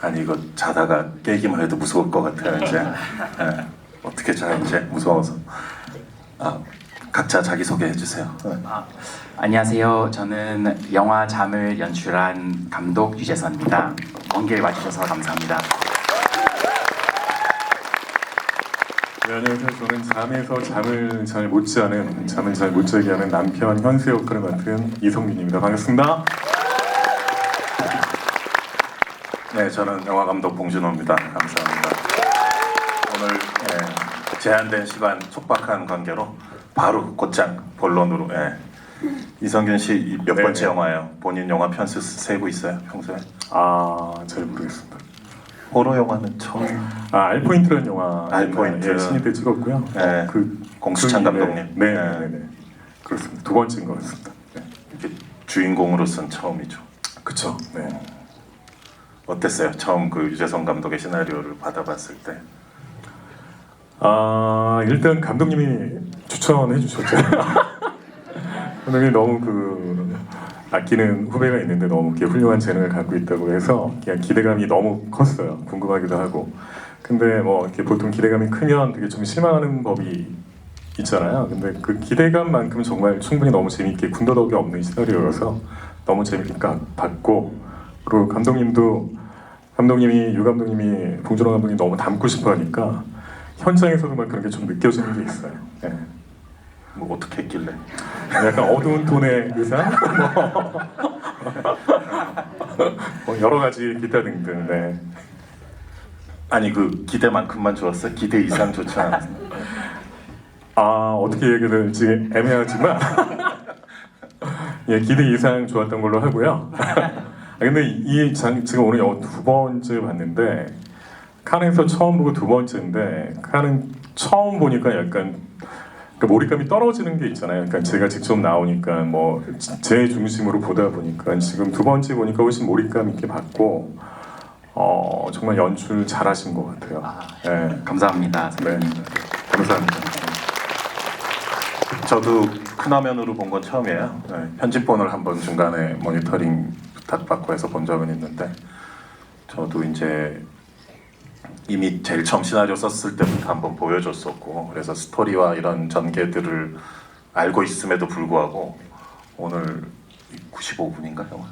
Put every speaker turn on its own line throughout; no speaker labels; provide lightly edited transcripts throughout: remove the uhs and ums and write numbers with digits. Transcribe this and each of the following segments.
아니 이거 자다가 깨기만 해도 무서울 것 같아요 이제. 예. 어떻게 자 이제 무서워서. 각자 자기 소개해 주세요.
안녕하세요. 저는 영화 잠을 연출한 감독 유재선입니다. 먼 길 와주셔서 감사합니다.
네, 안녕하세요. 저는 잠에서 잠을 잘 못 자게 하는 남편 현수 역할을 맡은 이성민입니다. 반갑습니다.
네, 저는 영화 감독 봉준호입니다. 감사합니다. 오늘 제한된 시간 촉박한 관계로 바로 곧장 본론으로. 이성균 씨 몇
네,
번째
네.
영화예요? 본인 영화 편수 세고 있어요 평소에?
잘 모르겠습니다.
호러 영화는 처음.
알포인트라는 영화
알포인트.
신입 때 찍었고요.
네. 공수찬 감독님.
네. 그렇습니다. 두 번째인 것 같습니다. 네.
이렇게 주인공으로서는 처음이죠.
그쵸. 네.
어땠어요? 처음 그 유재석 감독의 시나리오를 받아봤을 때.
일단 감독님이 추천해 주셨죠. 감독님이 너무 아끼는 후배가 있는데 너무 훌륭한 재능을 갖고 있다고 해서 그냥 기대감이 너무 컸어요. 궁금하기도 하고. 근데 뭐 이렇게 보통 기대감이 크면 되게 좀 실망하는 법이 있잖아요. 근데 그 기대감만큼 정말 충분히 너무 재밌게 군더더기 없는 시나리오여서 너무 재밌게 봤고, 그리고 감독님이 유 감독님이 봉준호 감독님 너무 닮고 싶어하니까 현장에서도 막 그런 게 좀 느껴지는 게 있어요. 네.
뭐 어떻게 했길래?
약간 어두운 톤의 의상, 뭐 여러 가지 기타 등등. 네.
아니 그 기대만큼만 좋았어요? 기대 이상 좋지 않았어요?
어떻게 얘기해야 될지 애매하지만 기대 이상 좋았던 걸로 하고요. 근데 지금 오늘 영화 두 번째 봤는데 칸에서 처음 보고 두 번째인데 칸은 처음 보니까 약간 몰입감이 떨어지는 게 있잖아요. 그러니까 제가 직접 나오니까 뭐 제 중심으로 보다 보니까 지금 두 번째 보니까 훨씬 몰입감 있게 봤고 정말 연출 잘하신 것 같아요. 네.
감사합니다.
네. 감사합니다.
저도 큰 화면으로 본 건 처음이에요. 편집본을 한번 중간에 모니터링 부탁받고 해서 본 적은 있는데, 저도 이제 이미 제일 처음 시나리오 썼을 때부터 한번 보여줬었고, 그래서 스토리와 이런 전개들을 알고 있음에도 불구하고 오늘 95분인가 영화?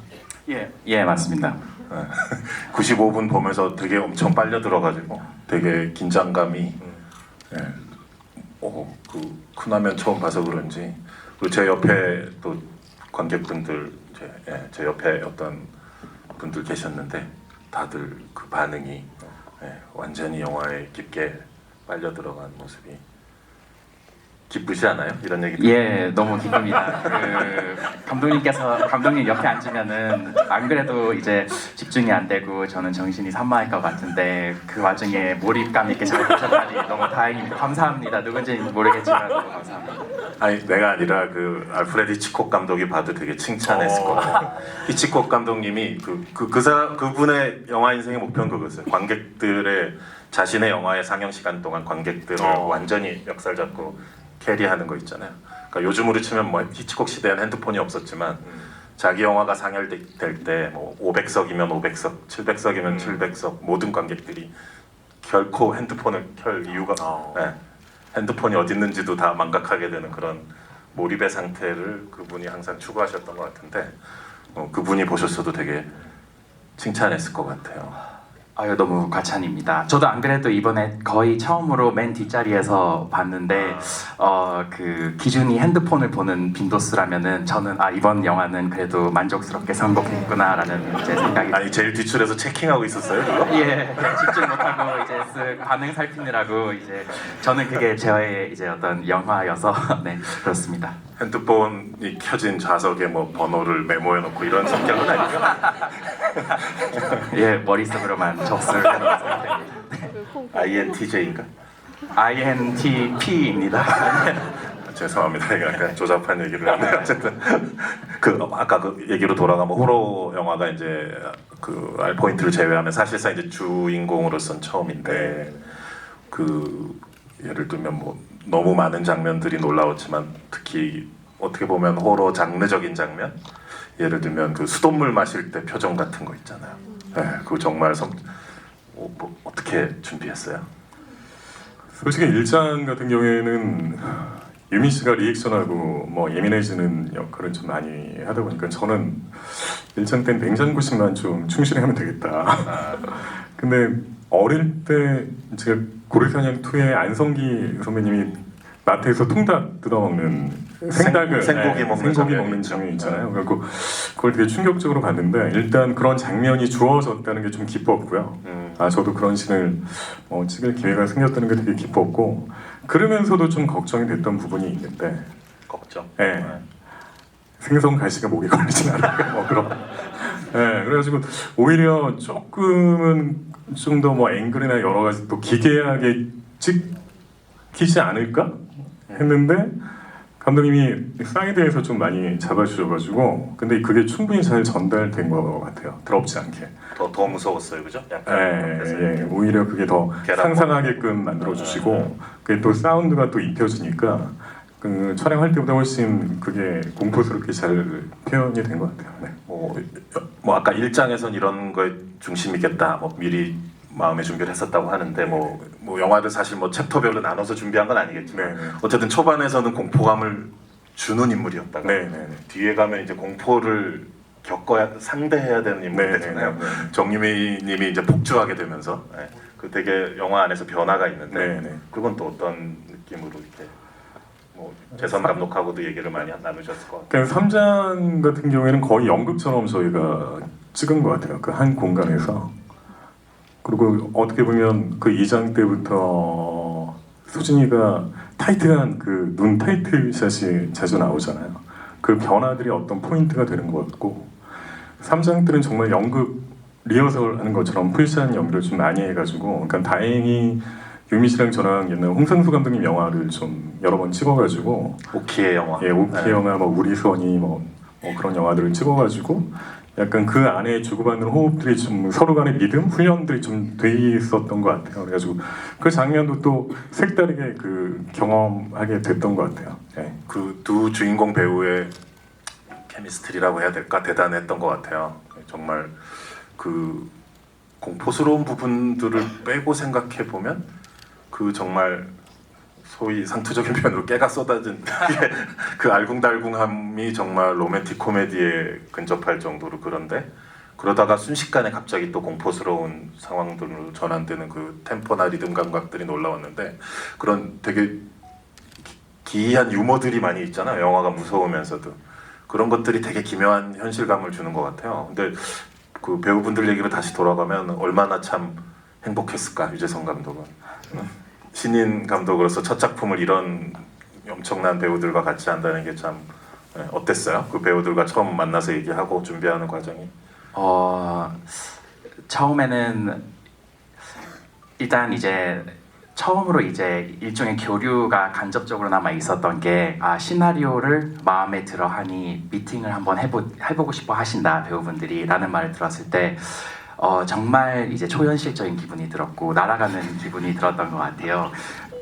예, 맞습니다.
95분 보면서 되게 엄청 빨려 들어가지고 되게 긴장감이 그 큰 화면 처음 봐서 그런지, 그리고 제 옆에 또 관객분들 제 옆에 어떤 분들 계셨는데 다들 그 반응이 완전히 영화에 깊게 빨려 들어간 모습이 기쁘지 않아요? 이런 얘기.
예, 너무 기쁩니다. 감독님 옆에 앉으면은 안 그래도 이제 집중이 안 되고 저는 정신이 산만할 것 같은데 그 와중에 몰입감 있게 잘 보셨다니 너무 다행입니다. 감사합니다. 누군지는 모르겠지만 너무 감사합니다.
아니 내가 아니라 그 알프레드 히치콕 감독이 봐도 되게 칭찬했을 것 같아요. 히치콕 감독님이 그분의 영화 인생의 목표는 그거였어요. 관객들의 자신의 영화의 상영 시간 동안 관객들을 완전히 멱살 잡고 캐리하는 거 있잖아요. 그러니까 요즘으로 치면 뭐 히치콕 시대에는 핸드폰이 없었지만 자기 영화가 상영될 때 뭐 500석이면 500석, 700석이면 700석 모든 관객들이 결코 핸드폰을 켤 이유가 핸드폰이 어디 있는지도 다 망각하게 되는 그런 몰입의 상태를 그분이 항상 추구하셨던 것 같은데 그분이 보셨어도 되게 칭찬했을 것 같아요.
너무 과찬입니다. 저도 안 그래도 이번에 거의 처음으로 맨 뒷자리에서 봤는데 그 기준이 핸드폰을 보는 빈도수라면은 저는 이번 영화는 그래도 만족스럽게 성공했구나라는 제 생각이.
아니 제일 뒷줄에서 체킹하고 있었어요 그거?
예, 집중 못하고 이제 반응 살피느라고 이제 저는 그게 저의 이제 어떤 영화여서 네 그렇습니다.
핸드폰이 켜진 좌석에 뭐 번호를 메모해놓고 이런 성격은 아니죠?
예, 머릿속으로만 접수를 해놓은 상태입니다.
INTJ인가?
INTP입니다.
죄송합니다. 약간 조잡한 얘기를 하네요. 어쨌든 아까 그 얘기로 돌아가면 호러 영화가 이제 그 알포인트를 제외하면 사실상 이제 주인공으로선 처음인데 예를 들면 뭐 너무 많은 장면들이 놀라웠지만 특히 어떻게 보면 호러 장르적인 장면, 예를 들면 그 수돗물 마실 때 표정 같은 거 있잖아요. 네, 그거 정말 뭐 어떻게 준비했어요?
솔직히 1장 같은 경우에는 유민 씨가 리액션하고 뭐 예민해지는 역할을 좀 많이 하다 보니까 저는 1장 땐 냉장고식만 좀 충실히 하면 되겠다. 근데 어릴 때 제가 고래사냥 2의 안성기 선배님이 마트에서 통닭 뜯어먹는 생닭을
생고기 먹는 장면이
장면이 있잖아요. 그래서 그걸 되게 충격적으로 봤는데 일단 그런 장면이 주어졌다는 게 좀 기뻤고요. 아 저도 그런 씬을 찍을 기회가 생겼다는 게 되게 기뻤고 그러면서도 좀 걱정이 됐던 부분이 있는데
걱정.
네. 생선 가시가 목에 걸리진 않을까 뭐 그런. 네, 그래가지고 오히려 조금은 좀 더 뭐 앵글이나 여러 가지 또 기괴하게 찍히지 않을까 했는데 감독님이 사이드에서 좀 많이 잡아주셔가지고 근데 그게 충분히 잘 전달된 것 같아요. 더럽지 않게.
더 무서웠어요, 그죠? 약간.
예, 오히려 그게 더
계란
상상하게끔 만들어주시고 그게 또 사운드가 또 입혀지니까 그 촬영할 때보다 훨씬 그게 공포스럽게 잘 표현이 된 것 같아요. 네.
뭐 아까 1장에선 이런 거에 중심 있겠다. 뭐 미리 마음의 준비를 했었다고 하는데 뭐 영화들 사실 뭐 챕터별로 나눠서 준비한 건 아니겠지만
네.
어쨌든 초반에서는 공포감을 주는 인물이었다가
네.
뒤에 가면 이제 공포를 겪어야 상대해야 되는 인물이잖아요. 정유미님이 이제 복주하게 되면서 그 되게 영화 안에서 변화가 있는데 그건 또 어떤 느낌으로 이렇게 뭐 재선 감독하고도 얘기를 많이 나누셨을 것 같아요.
그러니까 3장 같은 경우에는 거의 연극처럼 저희가 찍은 것 같아요. 그 한 공간에서. 그리고 어떻게 보면 그 2장 때부터 수진이가 타이트한 그 눈 타이틀샷이 자주 나오잖아요. 그 변화들이 어떤 포인트가 되는 것 같고 3장 때는 정말 연극 리허설 하는 것처럼 풀샷 연기를 좀 많이 해가지고 그러니까 다행히 유미 씨랑 저랑 옛날 홍상수 감독님 영화를 좀 여러 번 찍어가지고
오키의 영화.
예, 오키 영화 뭐 우리 선이 뭐 그런 영화들을 찍어가지고 약간 그 안에 주고받는 호흡들이 좀 서로 간의 믿음, 훈련들이 좀 돼 있었던 것 같아요. 그래가지고 그 장면도 또 색다르게 그 경험하게 됐던 것 같아요. 예.
그 두 주인공 배우의 케미스트리라고 해야 될까 대단했던 것 같아요. 정말 그 공포스러운 부분들을 빼고 생각해 보면 그 정말 소위 상투적인 표현으로 깨가 쏟아진 그 알궁달궁함이 정말 로맨틱 코미디에 근접할 정도로 그런데 그러다가 순식간에 갑자기 또 공포스러운 상황들로 전환되는 그 템포나 리듬 감각들이 놀라웠는데 그런 되게 기이한 유머들이 많이 있잖아요. 영화가 무서우면서도 그런 것들이 되게 기묘한 현실감을 주는 것 같아요. 근데 그 배우분들 얘기로 다시 돌아가면 얼마나 참 행복했을까 유재석 감독은. 신인 감독으로서 첫 작품을 이런 엄청난 배우들과 같이 한다는 게 참 어땠어요? 그 배우들과 처음 만나서 얘기하고 준비하는 과정이?
처음에는 일단 이제 처음으로 이제 일종의 교류가 간접적으로 남아 있었던 게 시나리오를 마음에 들어 하니 미팅을 한번 해보고 싶어 하신다 배우분들이라는 말을 들었을 때 정말 이제 초현실적인 기분이 들었고 날아가는 기분이 들었던 것 같아요.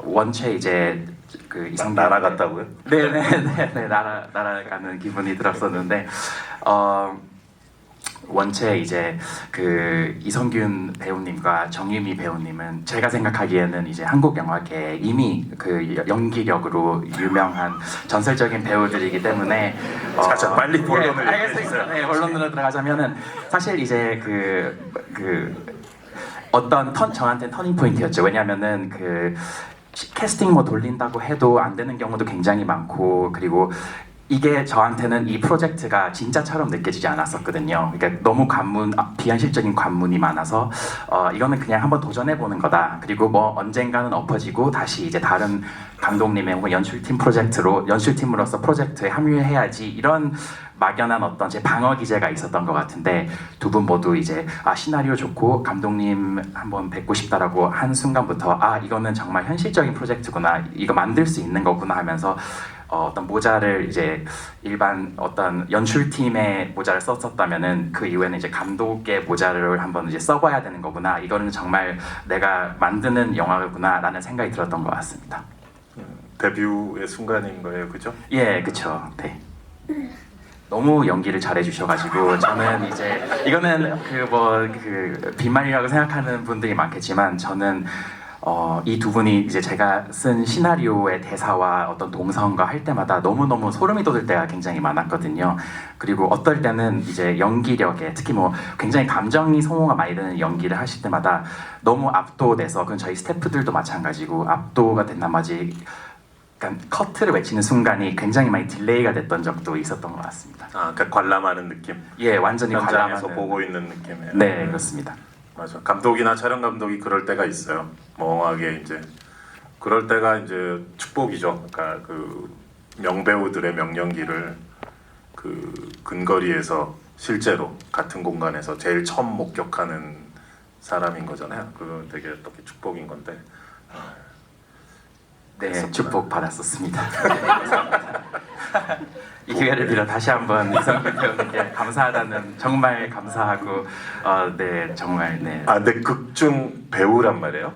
원체 이제 그 이성균
날아갔다고요?
네네네 날아가는 기분이 들었었는데 원체 이제 그 이성균 배우님과 정유미 배우님은 제가 생각하기에는 이제 한국 영화계에 이미 그 연기력으로 유명한 전설적인 배우들이기 때문에
자 빨리 본론을
네, 알겠습니다. 네, 본론으로 들어가자면은 사실 이제 그 어떤 저한테는 터닝 포인트였죠. 왜냐하면은 그 캐스팅 뭐 돌린다고 해도 안 되는 경우도 굉장히 많고 그리고 이게 저한테는 이 프로젝트가 진짜처럼 느껴지지 않았었거든요. 그러니까 너무 비현실적인 관문이 많아서 이거는 그냥 한번 도전해보는 거다. 그리고 뭐 언젠가는 엎어지고 다시 이제 다른 감독님의 혹은 연출팀으로서 프로젝트에 합류해야지 이런 막연한 어떤 제 방어 기제가 있었던 것 같은데 두 분 모두 이제 시나리오 좋고 감독님 한번 뵙고 싶다라고 한 순간부터 이거는 정말 현실적인 프로젝트구나 이거 만들 수 있는 거구나 하면서 어떤 모자를 이제 일반 어떤 연출팀의 모자를 썼었다면은 그 이후에는 이제 감독의 모자를 한번 이제 써봐야 되는 거구나 이거는 정말 내가 만드는 영화구나라는 생각이 들었던 것 같습니다.
데뷔의 순간인 거예요, 그죠?
예, 그렇죠. 네. 너무 연기를 잘해 주셔가지고 저는 이제 이거는 그 빈말이라고 생각하는 분들이 많겠지만 저는 이 두 분이 이제 제가 쓴 시나리오의 대사와 어떤 동선과 할 때마다 너무너무 소름이 돋을 때가 굉장히 많았거든요. 그리고 어떨 때는 이제 연기력에 특히 뭐 굉장히 감정이 소모가 많이 되는 연기를 하실 때마다 너무 압도돼서 그건 저희 스태프들도 마찬가지고 압도가 된 나머지 약간 커트를 외치는 순간이 굉장히 많이 딜레이가 됐던 적도 있었던 것 같습니다.
아, 그러니까 관람하는 느낌.
예, 완전히
현장에서
관람하는.
보고 있는 느낌이에요.
네, 그렇습니다.
맞아. 감독이나 촬영 감독이 그럴 때가 있어요. 멍하게 이제 그럴 때가 이제 축복이죠. 그러니까 그 명배우들의 명연기를 그 근거리에서 실제로 같은 공간에서 제일 처음 목격하는 사람인 거잖아요. 그 되게 또 축복인 건데.
네,
그랬었구나.
축복 받았었습니다. 이 기회를 빌어 다시 한번 이성균 배우님께 감사하다는 정말 감사하고 네 정말 네.
아, 근데 극중 배우란 말이에요.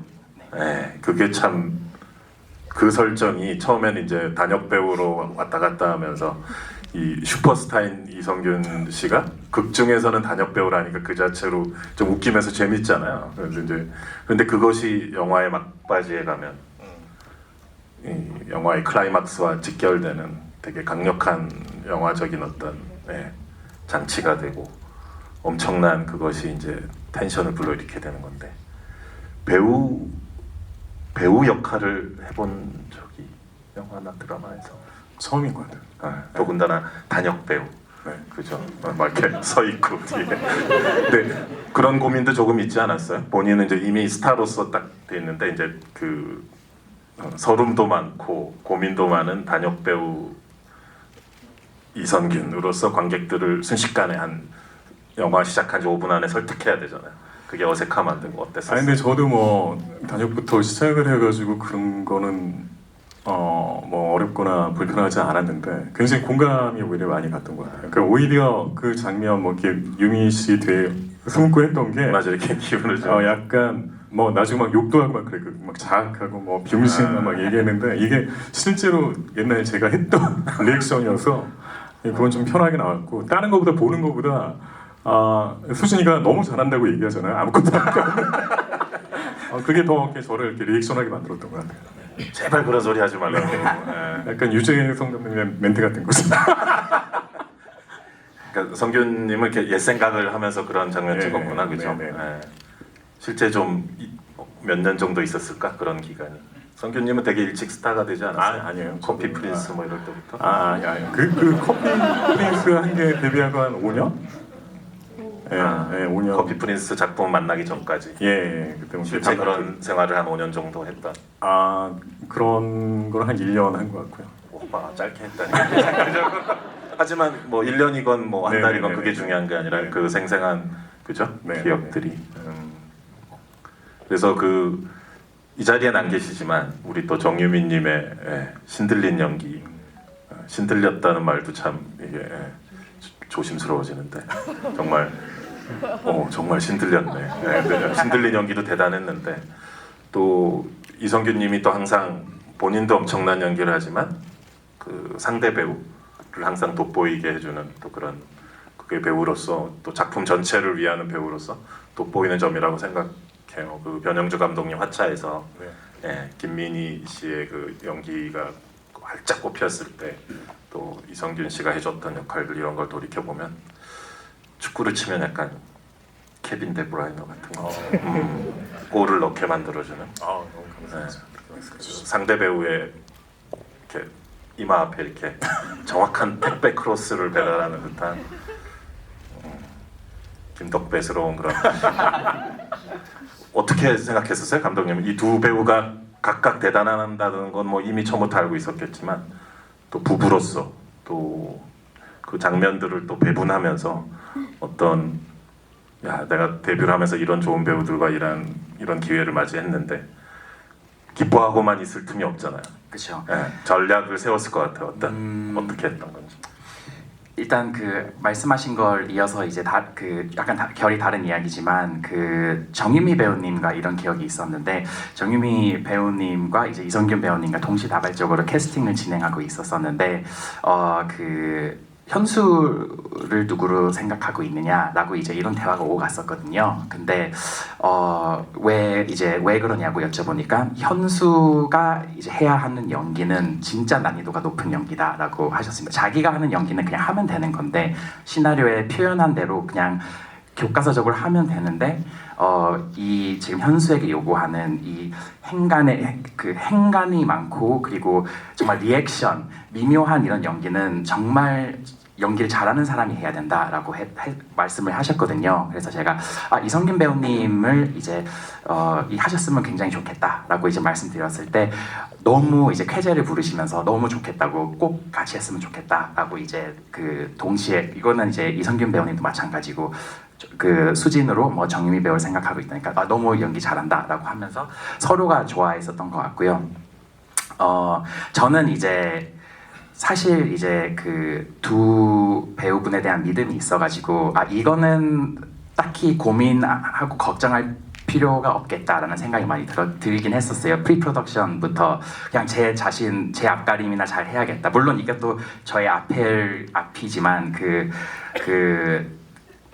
네, 그게 참 그 설정이 처음엔 이제 단역 배우로 왔다 갔다 하면서 이 슈퍼스타인 이성균 씨가 극중에서는 단역 배우라니까 그 자체로 좀 웃기면서 재밌잖아요. 그래서 이제 근데 그것이 영화의 막바지에 가면 이 영화의 클라이막스와 직결되는 되게 강력한 영화적인 어떤 장치가 되고 엄청난 그것이 이제 텐션을 불러일으키게 되는 건데 배우 역할을 해본 적이 영화나 드라마에서
처음인 것 같아요.
더군다나 단역 배우.
네.
그죠? 막 이렇게 서 있고 뒤에. 근데 그런 고민도 조금 있지 않았어요? 본인은 이제 이미 스타로서 딱 돼 있는데 이제 그 서름도 많고 고민도 많은 단역 배우 이성균으로서 관객들을 순식간에 한 영화 시작한 지 5분 안에 설득해야 되잖아요. 그게 어색하면 안 되고 어땠어요?
아니 근데 저도 뭐 단역부터 시작을 해가지고 그런 거는 뭐 어렵거나 불편하지 않았는데 굉장히 공감이 오히려 많이 갔던 것 같아요. 그러니까 오히려 그 장면 뭐 이렇게 유미 씨 뒤에 숨고 했던 게
맞아, 이렇게 기분을 좀
약간 뭐 나중에 막 욕도 하고 막 그래 막 자학하고 뭐 병신 막 얘기했는데 이게 실제로 옛날에 제가 했던 리액션이어서 그건 좀 편하게 나왔고 다른 거보다 보는 거보다 수진이가 너무 잘한다고 얘기하잖아요. 아무것도 안 하고 그게 더 이렇게 저를 이렇게 리액션하게 만들었던 것 같아요.
제발 그런 소리 하지 말라고. 예.
약간 유재성 감독님의 멘트 같은 거죠.
그러니까 성균님은 이렇게 옛 생각을 하면서 그런 장면
네,
찍었구나,
네,
그죠?
네, 네.
예. 실제 좀 몇 년 정도 있었을까 그런 기간이. 성균님은 되게 일찍 스타가 되지 않았어요?
아니에요.
커피 프린스 뭐 이럴 때부터.
그 커피 프린스 한 게 데뷔하고 한 5년? 예, 5년.
커피 프린스 작품 만나기 전까지.
예, 그때
실제 그런 생활을 한 5년 정도 했던.
그런 걸 한 1년 한 것 같고요.
오빠 짧게 했다니. 하지만 뭐 1년이건 뭐 한
네,
달이건
네,
그게
네.
중요한 게 아니라
네.
그 생생한 그죠?
네,
기억들이. 그래서 그 이 자리엔 안 계시지만 우리 또 정유민님의 신들린 연기, 신들렸다는 말도 참 이게 조심스러워지는데 정말 정말 신들렸네. 네, 신들린 연기도 대단했는데 또 이성균님이 또 항상 본인도 엄청난 연기를 하지만 그 상대 배우를 항상 돋보이게 해주는 또 그런 그게 배우로서 또 작품 전체를 위하는 배우로서 돋보이는 점이라고 생각해요. 그 변영주 감독님 화차에서 김민희 씨의 그 연기가 활짝 꼽혔을 때 또 이성균 씨가 해줬던 역할들 이런 걸 돌이켜 보면 축구를 치면 약간 케빈 데브라이너 같은 거 골을 넣게 만들어주는
너무 감사합니다.
상대 배우의 이렇게 이마 앞에 이렇게 정확한 택배 크로스를 배달하는 듯한 김덕배스러운 그런. 어떻게 생각했었어요, 감독님? 이 두 배우가 각각 대단하다는 건 뭐 이미 처음부터 알고 있었겠지만 또 부부로서 또 그 장면들을 또 배분하면서 어떤 내가 데뷔를 하면서 이런 좋은 배우들과 이런 기회를 맞이했는데 기뻐하고만 있을 틈이 없잖아요.
그렇죠.
전략을 세웠을 것 같아요. 어떻게 했던 건지.
일단 그 말씀하신 걸 이어서 이제 약간 결이 다른 이야기지만 그 정유미 배우님과 이런 기억이 있었는데 정유미 배우님과 이제 이성균 배우님과 동시다발적으로 캐스팅을 진행하고 있었었는데 그 현수를 누구로 생각하고 있느냐라고 이제 이런 대화가 오고 갔었거든요. 근데 왜 그러냐고 여쭤보니까 현수가 이제 해야 하는 연기는 진짜 난이도가 높은 연기다라고 하셨습니다. 자기가 하는 연기는 그냥 하면 되는 건데 시나리오에 표현한 대로 그냥 교과서적으로 하면 되는데 이 지금 현수에게 요구하는 이 행간이 많고 그리고 정말 리액션 미묘한 이런 연기는 정말 연기를 잘하는 사람이 해야 된다라고 말씀을 하셨거든요. 그래서 제가 이성균 배우님을 이제 하셨으면 굉장히 좋겠다라고 이제 말씀드렸을 때 너무 이제 쾌재를 부르시면서 너무 좋겠다고 꼭 같이 했으면 좋겠다라고 이제 그 동시에 이거는 이제 이성균 배우님도 마찬가지고 그 수진으로 뭐 정유미 배우를 생각하고 있다니까 너무 연기 잘한다라고 하면서 서로가 좋아했었던 것 같고요. 저는 이제 사실 이제 그 두 배우분에 대한 믿음이 있어가지고 이거는 딱히 고민하고 걱정할 필요가 없겠다라는 생각이 많이 들긴 했었어요. 프리프로덕션부터 그냥 제 자신, 제 앞가림이나 잘 해야겠다. 물론 이게 또 저의 앞이지만 그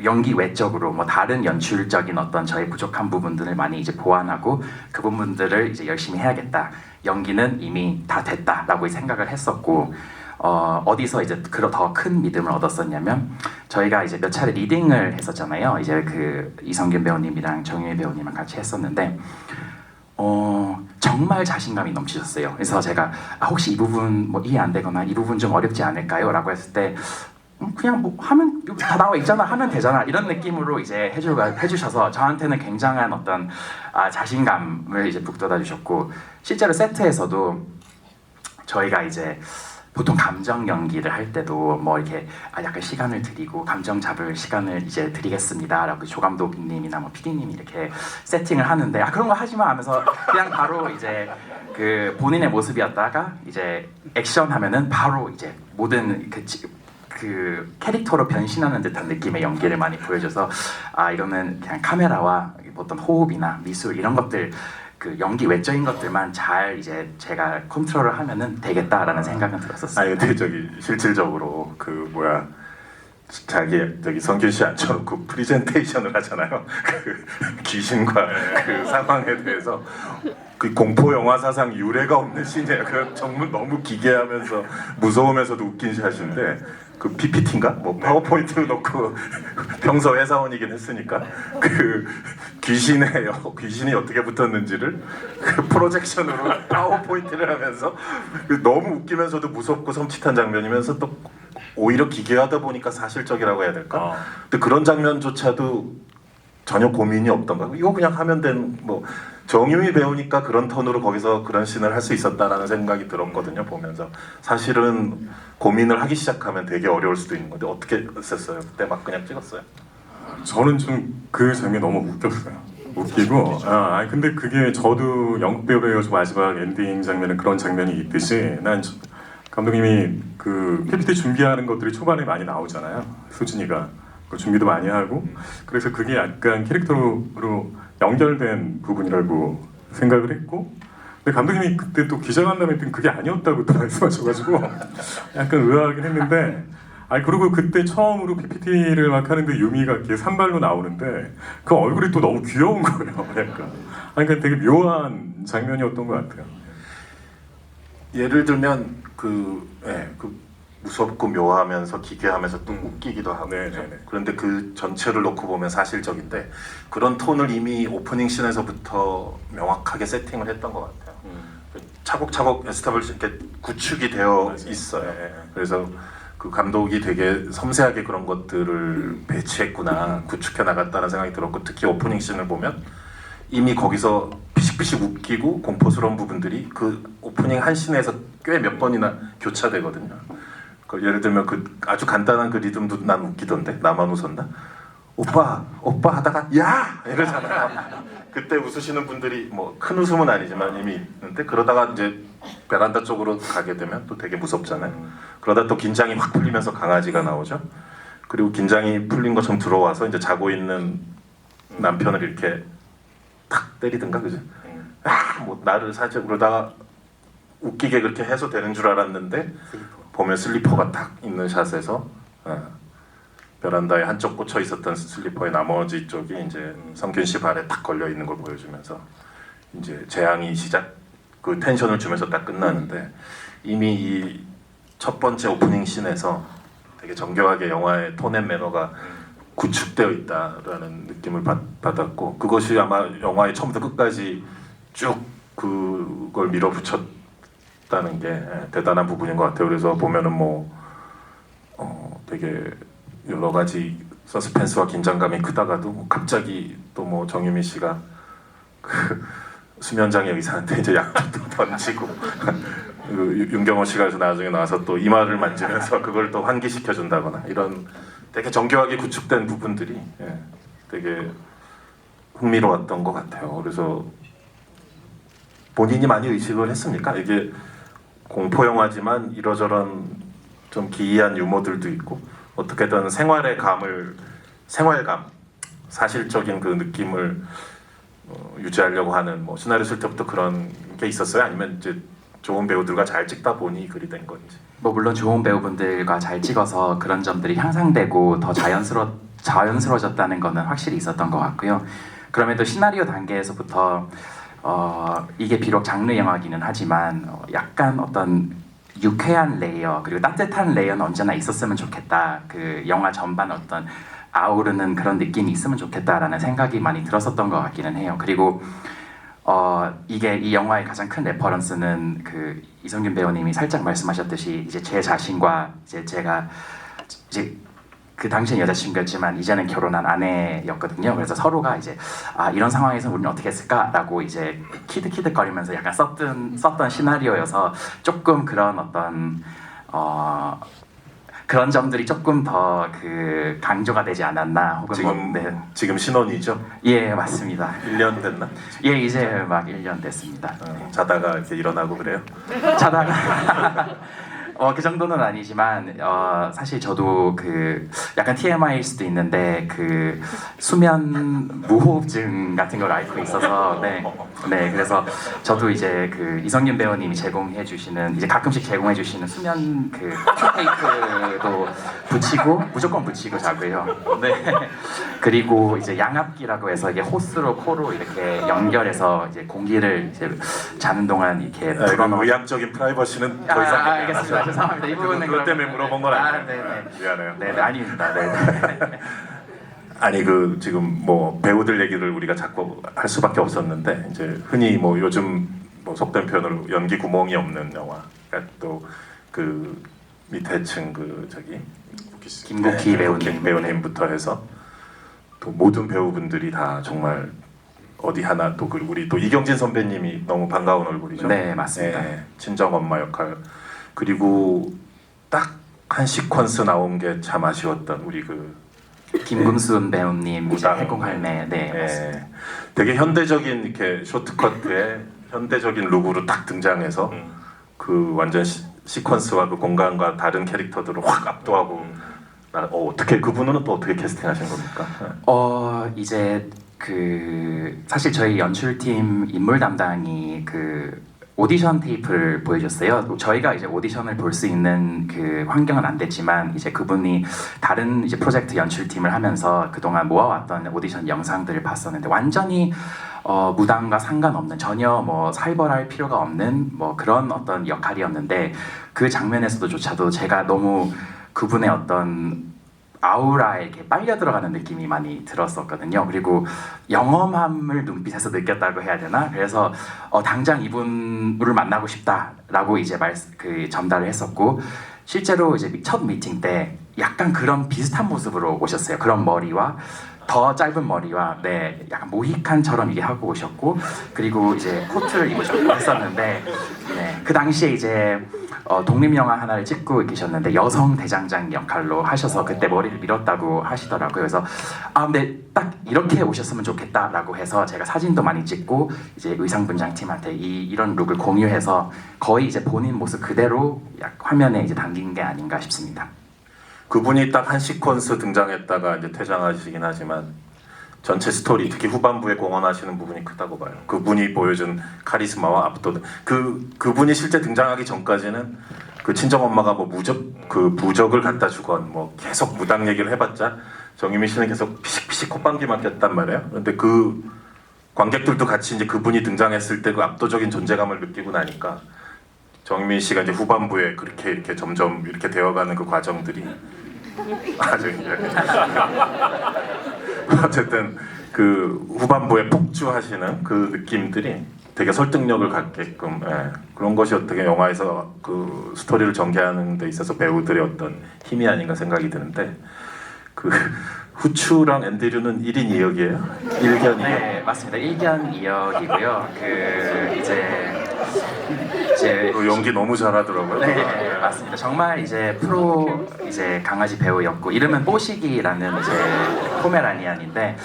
연기 외적으로 뭐 다른 연출적인 어떤 저의 부족한 부분들을 많이 이제 보완하고 그 부분들을 이제 열심히 해야겠다. 연기는 이미 다 됐다라고 생각을 했었고 어디서 이제 더 큰 믿음을 얻었었냐면 저희가 이제 몇 차례 리딩을 했었잖아요. 이제 그 이성균 배우님이랑 정유미 배우님이랑 같이 했었는데 정말 자신감이 넘치셨어요. 그래서 제가 혹시 이 부분 뭐 이해 안 되거나 이 부분 좀 어렵지 않을까요? 라고 했을 때 그냥 뭐 하면 다 나와 있잖아 하면 되잖아 이런 느낌으로 이제 해주셔서 저한테는 굉장한 어떤 자신감을 이제 북돋아 주셨고 실제로 세트에서도 저희가 이제 보통 감정 연기를 할 때도 뭐 이렇게 약간 시간을 드리고 감정 잡을 시간을 이제 드리겠습니다라고 조 감독님이나 뭐 PD님이 이렇게 세팅을 하는데 그런 거 하지 마 하면서 그냥 바로 이제 그 본인의 모습이었다가 이제 액션 하면은 바로 이제 모든 그 캐릭터로 변신하는 듯한 느낌의 연기를 많이 보여줘서 이거는 그냥 카메라와 어떤 호흡이나 미술 이런 것들 그 연기 외적인 것들만 잘 이제 제가 컨트롤을 하면은 되겠다라는 생각은 들었었어요.
근데 저기 실질적으로 그 뭐야 저기 성균 씨 앉혀놓고 프리젠테이션을 하잖아요. 그 귀신과 그 상황에 대해서 그 공포 영화 사상 유례가 없는 씬이에요. 그 정말 너무 기괴하면서 무서우면서도 웃긴 샷인데 그 PPT인가 뭐 파워포인트 놓고 평소 회사원이긴 했으니까 그 귀신이 어떻게 붙었는지를 그 프로젝션으로 파워포인트를 하면서 너무 웃기면서도 무섭고 섬찟한 장면이면서 또 오히려 기괴하다 보니까 사실적이라고 해야 될까? 근데 그런 장면조차도 전혀 고민이 없던가? 이거 그냥 하면 되는 뭐 정유미 배우니까 그런 톤으로 거기서 그런 씬을 할 수 있었다라는 생각이 들었거든요. 보면서 사실은 고민을 하기 시작하면 되게 어려울 수도 있는 건데 어떻게 했었어요? 그때 막 그냥 찍었어요?
저는 좀 그 장면이 너무 웃겼어요. 웃기고 근데 그게 저도 영국배우에서 마지막 엔딩 장면은 그런 장면이 있듯이 난 감독님이 그 PPT 준비하는 것들이 초반에 많이 나오잖아요. 수진이가 그 준비도 많이 하고 그래서 그게 약간 캐릭터로 연결된 부분이라고 생각을 했고 근데 감독님이 그때 또 기자간담회 때 그게 아니었다고 또 말씀하셔가지고 약간 의아하긴 했는데 그리고 그때 처음으로 PPT를 막 하는데 유미가 이렇게 산발로 나오는데 그 얼굴이 또 너무 귀여운 거예요. 약간 그러니까 되게 묘한 장면이었던 것 같아요.
예를 들면 그 무섭고 묘하면서 기괴하면서 또 웃기기도 하고 그런데 그 전체를 놓고 보면 사실적인데 그런 톤을 이미 오프닝 씬에서부터 명확하게 세팅을 했던 것 같아요. 차곡차곡 에스타블리시 이렇게 구축이 되어 있어요. 그래서 그 감독이 되게 섬세하게 그런 것들을 배치했구나 구축해 나갔다는 생각이 들었고 특히 오프닝 씬을 보면 이미 거기서 피식피식 웃기고 공포스러운 부분들이 그 오프닝 한 씬에서 꽤 몇 번이나 교차되거든요. 예를 들면 그 아주 간단한 그 리듬도 난 웃기던데 나만 웃었나? 오빠 하다가 야 이러잖아요. 그때 웃으시는 분들이 뭐 큰 웃음은 아니지만 이미 있는데 그러다가 이제 베란다 쪽으로 가게 되면 또 되게 무섭잖아요. 그러다 또 긴장이 확 풀리면서 강아지가 나오죠. 그리고 긴장이 풀린 것처럼 들어와서 이제 자고 있는 남편을 이렇게 탁 때리든가 그죠? 뭐 나를 살짝 그러다가 웃기게 그렇게 해서 되는 줄 알았는데 보면 슬리퍼가 딱 있는 샷에서 베란다에 한쪽 꽂혀 있었던 슬리퍼의 나머지 쪽이 이제 성균 씨 발에 딱 걸려 있는 걸 보여주면서 이제 재앙이 그 텐션을 주면서 딱 끝나는데 이미 이 첫 번째 오프닝 씬에서 되게 정교하게 영화의 톤 앤 매너가 구축되어 있다라는 느낌을 받았고 그것이 아마 영화의 처음부터 끝까지 쭉 그걸 밀어붙였다는 게 대단한 부분인 것 같아요. 그래서 보면은 뭐 되게 여러 가지 서스펜스와 긴장감이 크다가도 뭐 갑자기 또 뭐 정유미 씨가 그 수면장애 의사한테 이제 약도 던지고 그 윤경호 씨가 그래서 나중에 나와서 또 이마를 만지면서 그걸 또 환기시켜 준다거나 이런 되게 정교하게 구축된 부분들이 되게 흥미로웠던 것 같아요. 그래서 본인이 많이 의식을 했습니까? 이게 공포 영화지만 이러저런 좀 기이한 유머들도 있고 어떻게든 생활감, 사실적인 그 느낌을 유지하려고 하는 뭐 시나리오 쓸 때부터 그런 게 있었어요? 아니면 이제 좋은 배우들과 잘 찍다 보니 그리 된 건지?
뭐 물론 좋은 배우분들과 잘 찍어서 그런 점들이 향상되고 더 자연스러워졌다는 거는 확실히 있었던 것 같고요. 그럼에도 시나리오 단계에서부터 이게 비록 장르 영화기는 하지만 약간 어떤 유쾌한 레이어 그리고 따뜻한 레이어는 언제나 있었으면 좋겠다. 그 영화 전반 어떤 아우르는 그런 느낌이 있으면 좋겠다라는 생각이 많이 들었었던 것 같기는 해요. 그리고 이게 이 영화의 가장 큰 레퍼런스는 그 이성균 배우님이 살짝 말씀하셨듯이 이제 제 자신과 이제 제가 이제 그 당시엔 여자친구였지만 이제는 결혼한 아내였거든요. 그래서 서로가 이제 이런 상황에서 우리는 어떻게 했을까라고 이제 키득키득거리면서 약간 썼던 시나리오여서 조금 그런 어떤 그런 점들이 조금 더 그 강조가 되지 않았나 혹은
지금
네.
지금 신혼이죠?
예 맞습니다.
1년 됐나?
예 이제 막 1년 됐습니다.
자다가 이렇게 일어나고 그래요?
자다가 그 정도는 아니지만 사실 저도 그 약간 TMI일 수도 있는데 그 수면 무호흡증 같은 걸 앓고 있어서 네 그래서 저도 이제 그 이성균 배우님이 제공해 주시는 이제 가끔씩 제공해 주시는 수면 그 테이프도 무조건 붙이고 자고요. 네 그리고 이제 양압기라고 해서 이게 호스로 코로 이렇게 연결해서 이제 공기를 이제 자는 동안 이렇게 불어넣어.
의학적인 프라이버시는 더 이상
알겠습니다. 죄송합니다. 이 부분은
그것 때문에 물어본 건 아니에요.
네네.
미안해요.
네, 아닙니다. 네.
아니 그 지금 뭐 배우들 얘기를 우리가 자꾸 할 수밖에 없었는데 이제 흔히 뭐 요즘 뭐 속된 표현으로 연기 구멍이 없는 영화, 그러니까 또 그 밑에 층 그 저기
김국희 배우님.
배우님부터 해서 또 모든 배우분들이 다 정말 어디 하나 또 그 우리 또 이경진 선배님이 너무 반가운 얼굴이죠.
네, 맞습니다.
친정 엄마 역할 그리고 딱 한 시퀀스 나온 게 참 아쉬웠던 우리 그
김금순 배우님 이제
무당.
해공할매 맞습니다.
되게 현대적인 이렇게 쇼트컷에 현대적인 룩으로 딱 등장해서 그 완전 시퀀스와 그 공간과 다른 캐릭터들을 확 압도하고 어떻게 그분은 또 어떻게 캐스팅하신 겁니까?
이제 그 사실 저희 연출팀 인물 담당이 그 오디션 테이프를 보여줬어요. 저희가 이제 오디션을 볼 수 있는 그 환경은 안 됐지만 이제 그분이 다른 이제 프로젝트 연출팀을 하면서 그동안 모아왔던 오디션 영상들을 봤었는데 완전히 무당과 상관없는 전혀 뭐 살벌할 필요가 없는 뭐 그런 어떤 역할이었는데 그 장면에서도조차도 제가 너무 그분의 어떤 아우라에 이렇게 빨려 들어가는 느낌이 많이 들었었거든요. 그리고 영험함을 눈빛에서 느꼈다고 해야 되나? 그래서 당장 이분을 만나고 싶다라고 이제 전달을 했었고 실제로 이제 첫 미팅 때 약간 그런 비슷한 모습으로 오셨어요. 그런 머리와 더 짧은 머리와 약간 모히칸처럼 이게 하고 오셨고 그리고 이제 코트를 입으셨고 했었는데 그 당시에 이제 독립 영화 하나를 찍고 계셨는데 여성 대장장 역할로 하셔서 그때 머리를 밀었다고 하시더라고요. 그래서 근데 딱 이렇게 오셨으면 좋겠다라고 해서 제가 사진도 많이 찍고 이제 의상 분장팀한테 이런 룩을 공유해서 거의 이제 본인 모습 그대로 화면에 이제 담긴 게 아닌가 싶습니다.
그분이 딱 한 시퀀스 등장했다가 이제 퇴장하시긴 하지만 전체 스토리 특히 후반부에 공헌하시는 부분이 크다고 봐요. 그분이 보여준 카리스마와 압도는 그분이 실제 등장하기 전까지는 그 친정 엄마가 뭐 부적을 갖다 주건 뭐 계속 무당 얘기를 해봤자 정유미 씨는 계속 피식피식 콧방귀만 꼈단 말이에요. 근데 그 관객들도 같이 이제 그분이 등장했을 때 그 압도적인 존재감을 느끼고 나니까 정유미 씨가 이제 후반부에 그렇게 이렇게 점점 이렇게 되어가는 그 과정들이 아주 이제 어쨌든 그 후반부에 폭주하시는 그 느낌들이 되게 설득력을 갖게끔 그런 것이 어떻게 영화에서 그 스토리를 전개하는 데 있어서 배우들의 어떤 힘이 아닌가 생각이 드는데 그 후추랑 앤드류는 1인 2역이에요? 1견 2역?
네, 맞습니다. 1견 2역이고요. 그 이제
연기 너무 잘하더라고요.
네, 맞습니다. 정말 이제 프로 이제 강아지 배우였고 이름은 뽀시기라는 이제 포메라니안인데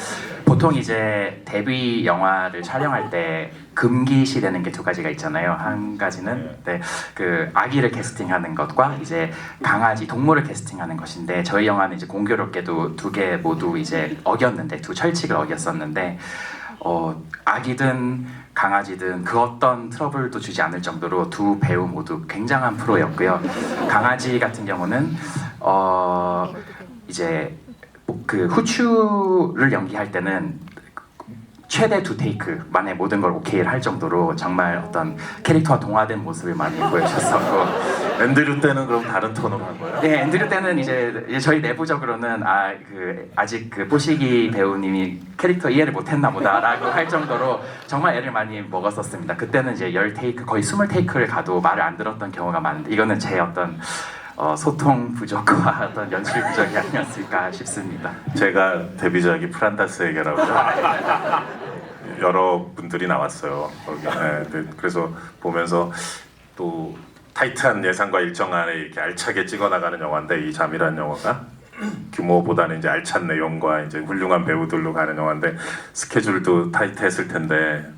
보통 이제 데뷔 영화를 촬영할 때 금기시되는 게 두 가지가 있잖아요. 한 가지는 그 아기를 캐스팅하는 것과 이제 강아지 동물을 캐스팅하는 것인데 저희 영화는 이제 공교롭게도 두 개 모두 이제 어겼는데 두 철칙을 어겼었는데 아기든 강아지든 그 어떤 트러블도 주지 않을 정도로 두 배우 모두 굉장한 프로였고요. 강아지 같은 경우는 이제 그 후추를 연기할 때는 최대 2테이크만에 모든 걸 오케이를 할 정도로 정말 어떤 캐릭터와 동화된 모습을 많이 보여주셨었고
앤드류 때는 그럼 다른 톤으로 한 거예요?
네, 앤드류 때는 이제 저희 내부적으로는 아직 그 뽀시기 배우님이 캐릭터 이해를 못했나 보다라고 할 정도로 정말 애를 많이 먹었었습니다. 그때는 이제 10테이크 거의 20테이크를 가도 말을 안 들었던 경우가 많은데 이거는 제 어떤 소통 부족과 어떤 연출 부족이 아니었을까 싶습니다.
제가 데뷔작이 프란다스에게라고요. 여러 분들이 나왔어요. 거기. 그래서 보면서 또 타이트한 예산과 일정 안에 이렇게 알차게 찍어 나가는 영화인데 이 잠이라는 영화가 규모보다는 이제 알찬 내용과 이제 훌륭한 배우들로 가는 영화인데 스케줄도 타이트했을 텐데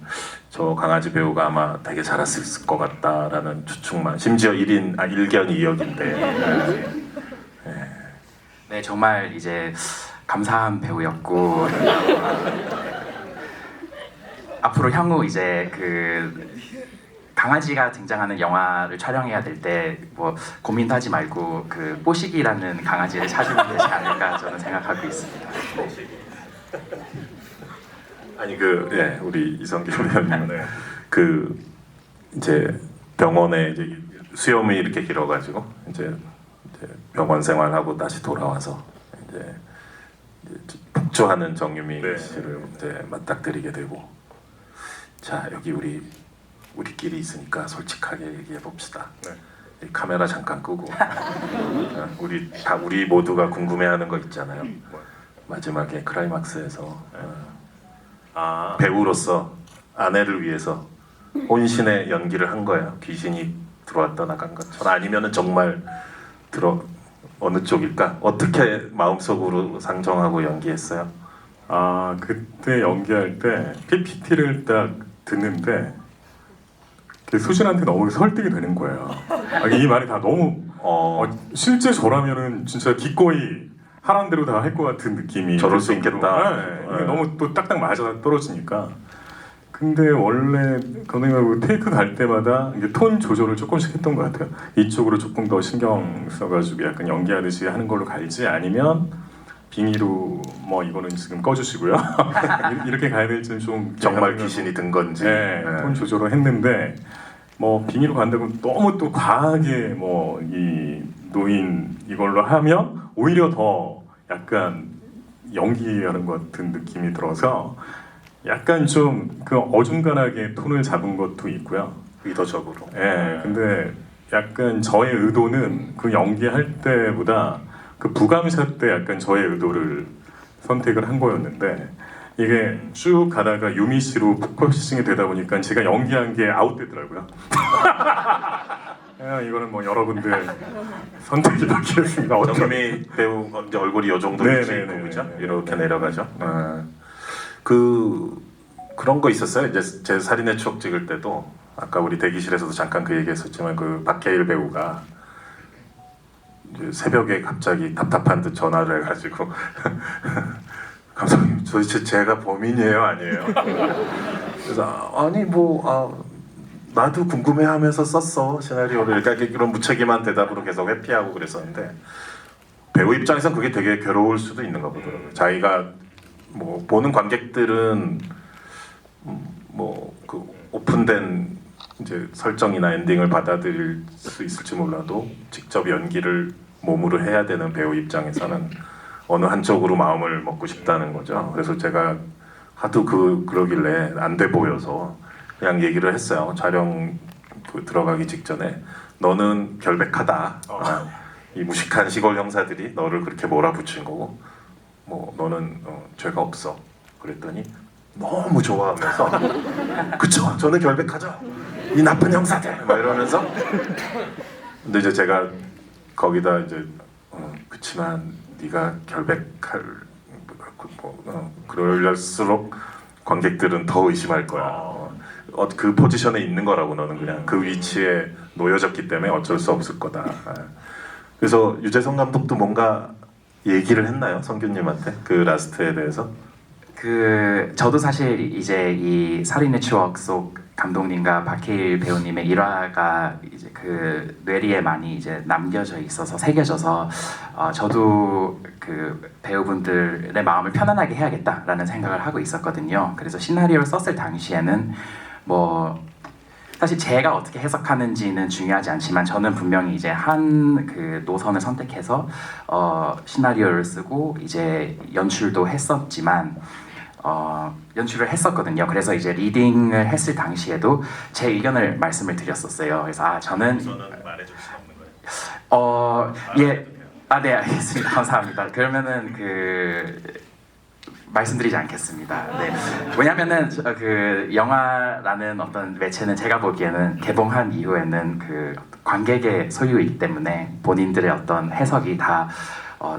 저 강아지 배우가 아마 되게 잘했을 것 같다라는 추측만. 심지어 1견 2역인데.
네, 정말 이제 감사한 배우였고 앞으로 향후 이제 그 강아지가 등장하는 영화를 촬영해야 될 때 뭐 고민도 하지 말고 그 뽀시기라는 강아지를 찾으면 되지 않을까 저는 생각하고 있습니다.
아니 우리 이성기 배우님은 그 이제 병원에 이제 수염이 이렇게 길어가지고 이제 병원 생활하고 다시 돌아와서 이제 폭주하는 정유미 씨를 이제 맞닥뜨리게 되고 자 여기 우리끼리 있으니까 솔직하게 얘기해 봅시다. 이 카메라 잠깐 끄고 우리 모두가 궁금해하는 거 있잖아요. 마지막에 클라이막스에서 배우로서 아내를 위해서 혼신의 연기를 한 거예요. 귀신이 들어왔다 나간 것처럼 아니면은 정말 어느 쪽일까? 어떻게 마음속으로 상정하고 연기했어요?
그때 연기할 때 PPT를 딱 듣는데 수진한테 너무 설득이 되는 거예요. 이 말이 다 너무 실제 저라면은 진짜 기꺼이 하라는 대로 다 할 것 같은 느낌이
저럴 수 있겠다.
이게 너무 또 딱딱 맞아 떨어지니까. 근데 원래 감독님하고 테이크 갈 때마다 이게 톤 조절을 조금씩 했던 것 같아요. 이쪽으로 조금 더 신경 써가지고 약간 연기하듯이 하는 걸로 갈지 아니면 빙의로 뭐 이거는 지금 꺼주시고요. 이렇게 가야 될지는 좀
정말 귀신이 든 건지
톤 조절을 했는데 뭐 빙의로 간다고 너무 또 과하게 뭐 이 노인 이걸로 하면 오히려 더 약간 연기하는 것 같은 느낌이 들어서 약간 좀 그 어중간하게 톤을 잡은 것도 있고요.
의도적으로.
근데 약간 저의 의도는 그 연기할 때보다 그 부감샷 때 약간 저의 의도를 선택을 한 거였는데 이게 쭉 가다가 유미 씨로 포커싱이 되다 보니까 제가 연기한 게 아웃되더라고요. 이거는 뭐 여러분들 선택이 바뀌었습니다.
정유미 배우 이제 얼굴이 이 정도인지 보이죠? 이렇게 내려가죠. 그런 거 있었어요. 이제 제 살인의 추억 찍을 때도 아까 우리 대기실에서도 잠깐 그 얘기했었지만 그 박해일 배우가 이제 새벽에 갑자기 답답한 듯 전화를 해가지고 감독님 도대체 제가 범인이에요 아니에요? 그래서 아니 나도 궁금해하면서 썼어 시나리오를. 그러니까 이런 무책임한 대답으로 계속 회피하고 그랬었는데 배우 입장에선 그게 되게 괴로울 수도 있는가 보더라고요. 자기가 뭐 보는 관객들은 뭐 그 오픈된 이제 설정이나 엔딩을 받아들일 수 있을지 몰라도 직접 연기를 몸으로 해야 되는 배우 입장에서는 어느 한쪽으로 마음을 먹고 싶다는 거죠. 그래서 제가 하도 그러길래 안 돼 보여서 그냥 얘기를 했어요. 촬영 들어가기 직전에 너는 결백하다. 이 무식한 시골 형사들이 너를 그렇게 몰아붙인 거고 뭐 너는 죄가 없어. 그랬더니 너무 좋아하면서 그쵸? 저는 결백하죠. 이 나쁜 형사들 막 이러면서. 근데 이제 제가 거기다 이제 그치만 네가 결백할 그럴수록 관객들은 더 의심할 거야. 그 포지션에 있는 거라고 너는 그냥 그 위치에 놓여졌기 때문에 어쩔 수 없을 거다. 그래서 유재석 감독도 뭔가 얘기를 했나요, 성규님한테 그 라스트에 대해서?
저도 사실 이제 이 살인의 추억 속 감독님과 박해일 배우님의 일화가 이제 그 뇌리에 많이 이제 남겨져 있어서 새겨져서 저도 그 배우분들의 마음을 편안하게 해야겠다라는 생각을 하고 있었거든요. 그래서 시나리오를 썼을 당시에는 뭐 사실 제가 어떻게 해석하는지는 중요하지 않지만 저는 분명히 이제 한 그 노선을 선택해서 시나리오를 쓰고 이제 연출도 했었지만 연출을 했었거든요. 그래서 이제 리딩을 했을 당시에도 제 의견을 말씀을 드렸었어요. 그래서 저는
말해줄 수 없는 거예요.
예, 네 알겠습니다. 감사합니다. 그러면은 말씀드리지 않겠습니다. 네. 왜냐면은 그 영화라는 어떤 매체는 제가 보기에는 개봉한 이후에는 그 관객의 소유이기 때문에 본인들의 어떤 해석이 다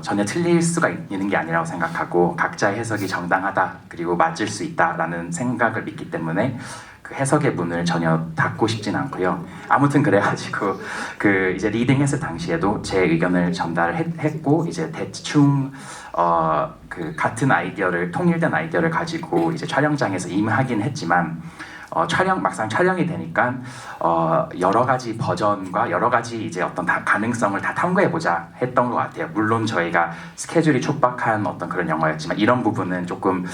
전혀 틀릴 수가 있는 게 아니라고 생각하고 각자의 해석이 정당하다 그리고 맞을 수 있다라는 생각을 믿기 때문에 그 해석의 문을 전혀 닫고 싶진 않고요. 아무튼 그래가지고 그 이제 리딩했을 당시에도 제 의견을 전달했고 이제 대충 그 같은 아이디어를 통일된 아이디어를 가지고 이제 촬영장에서 임하긴 했지만 막상 촬영이 되니까 여러 가지 버전과 여러 가지 이제 어떤 가능성을 다 탐구해 보자 했던 것 같아요. 물론 저희가 스케줄이 촉박한 어떤 그런 영화였지만 이런 부분은 조금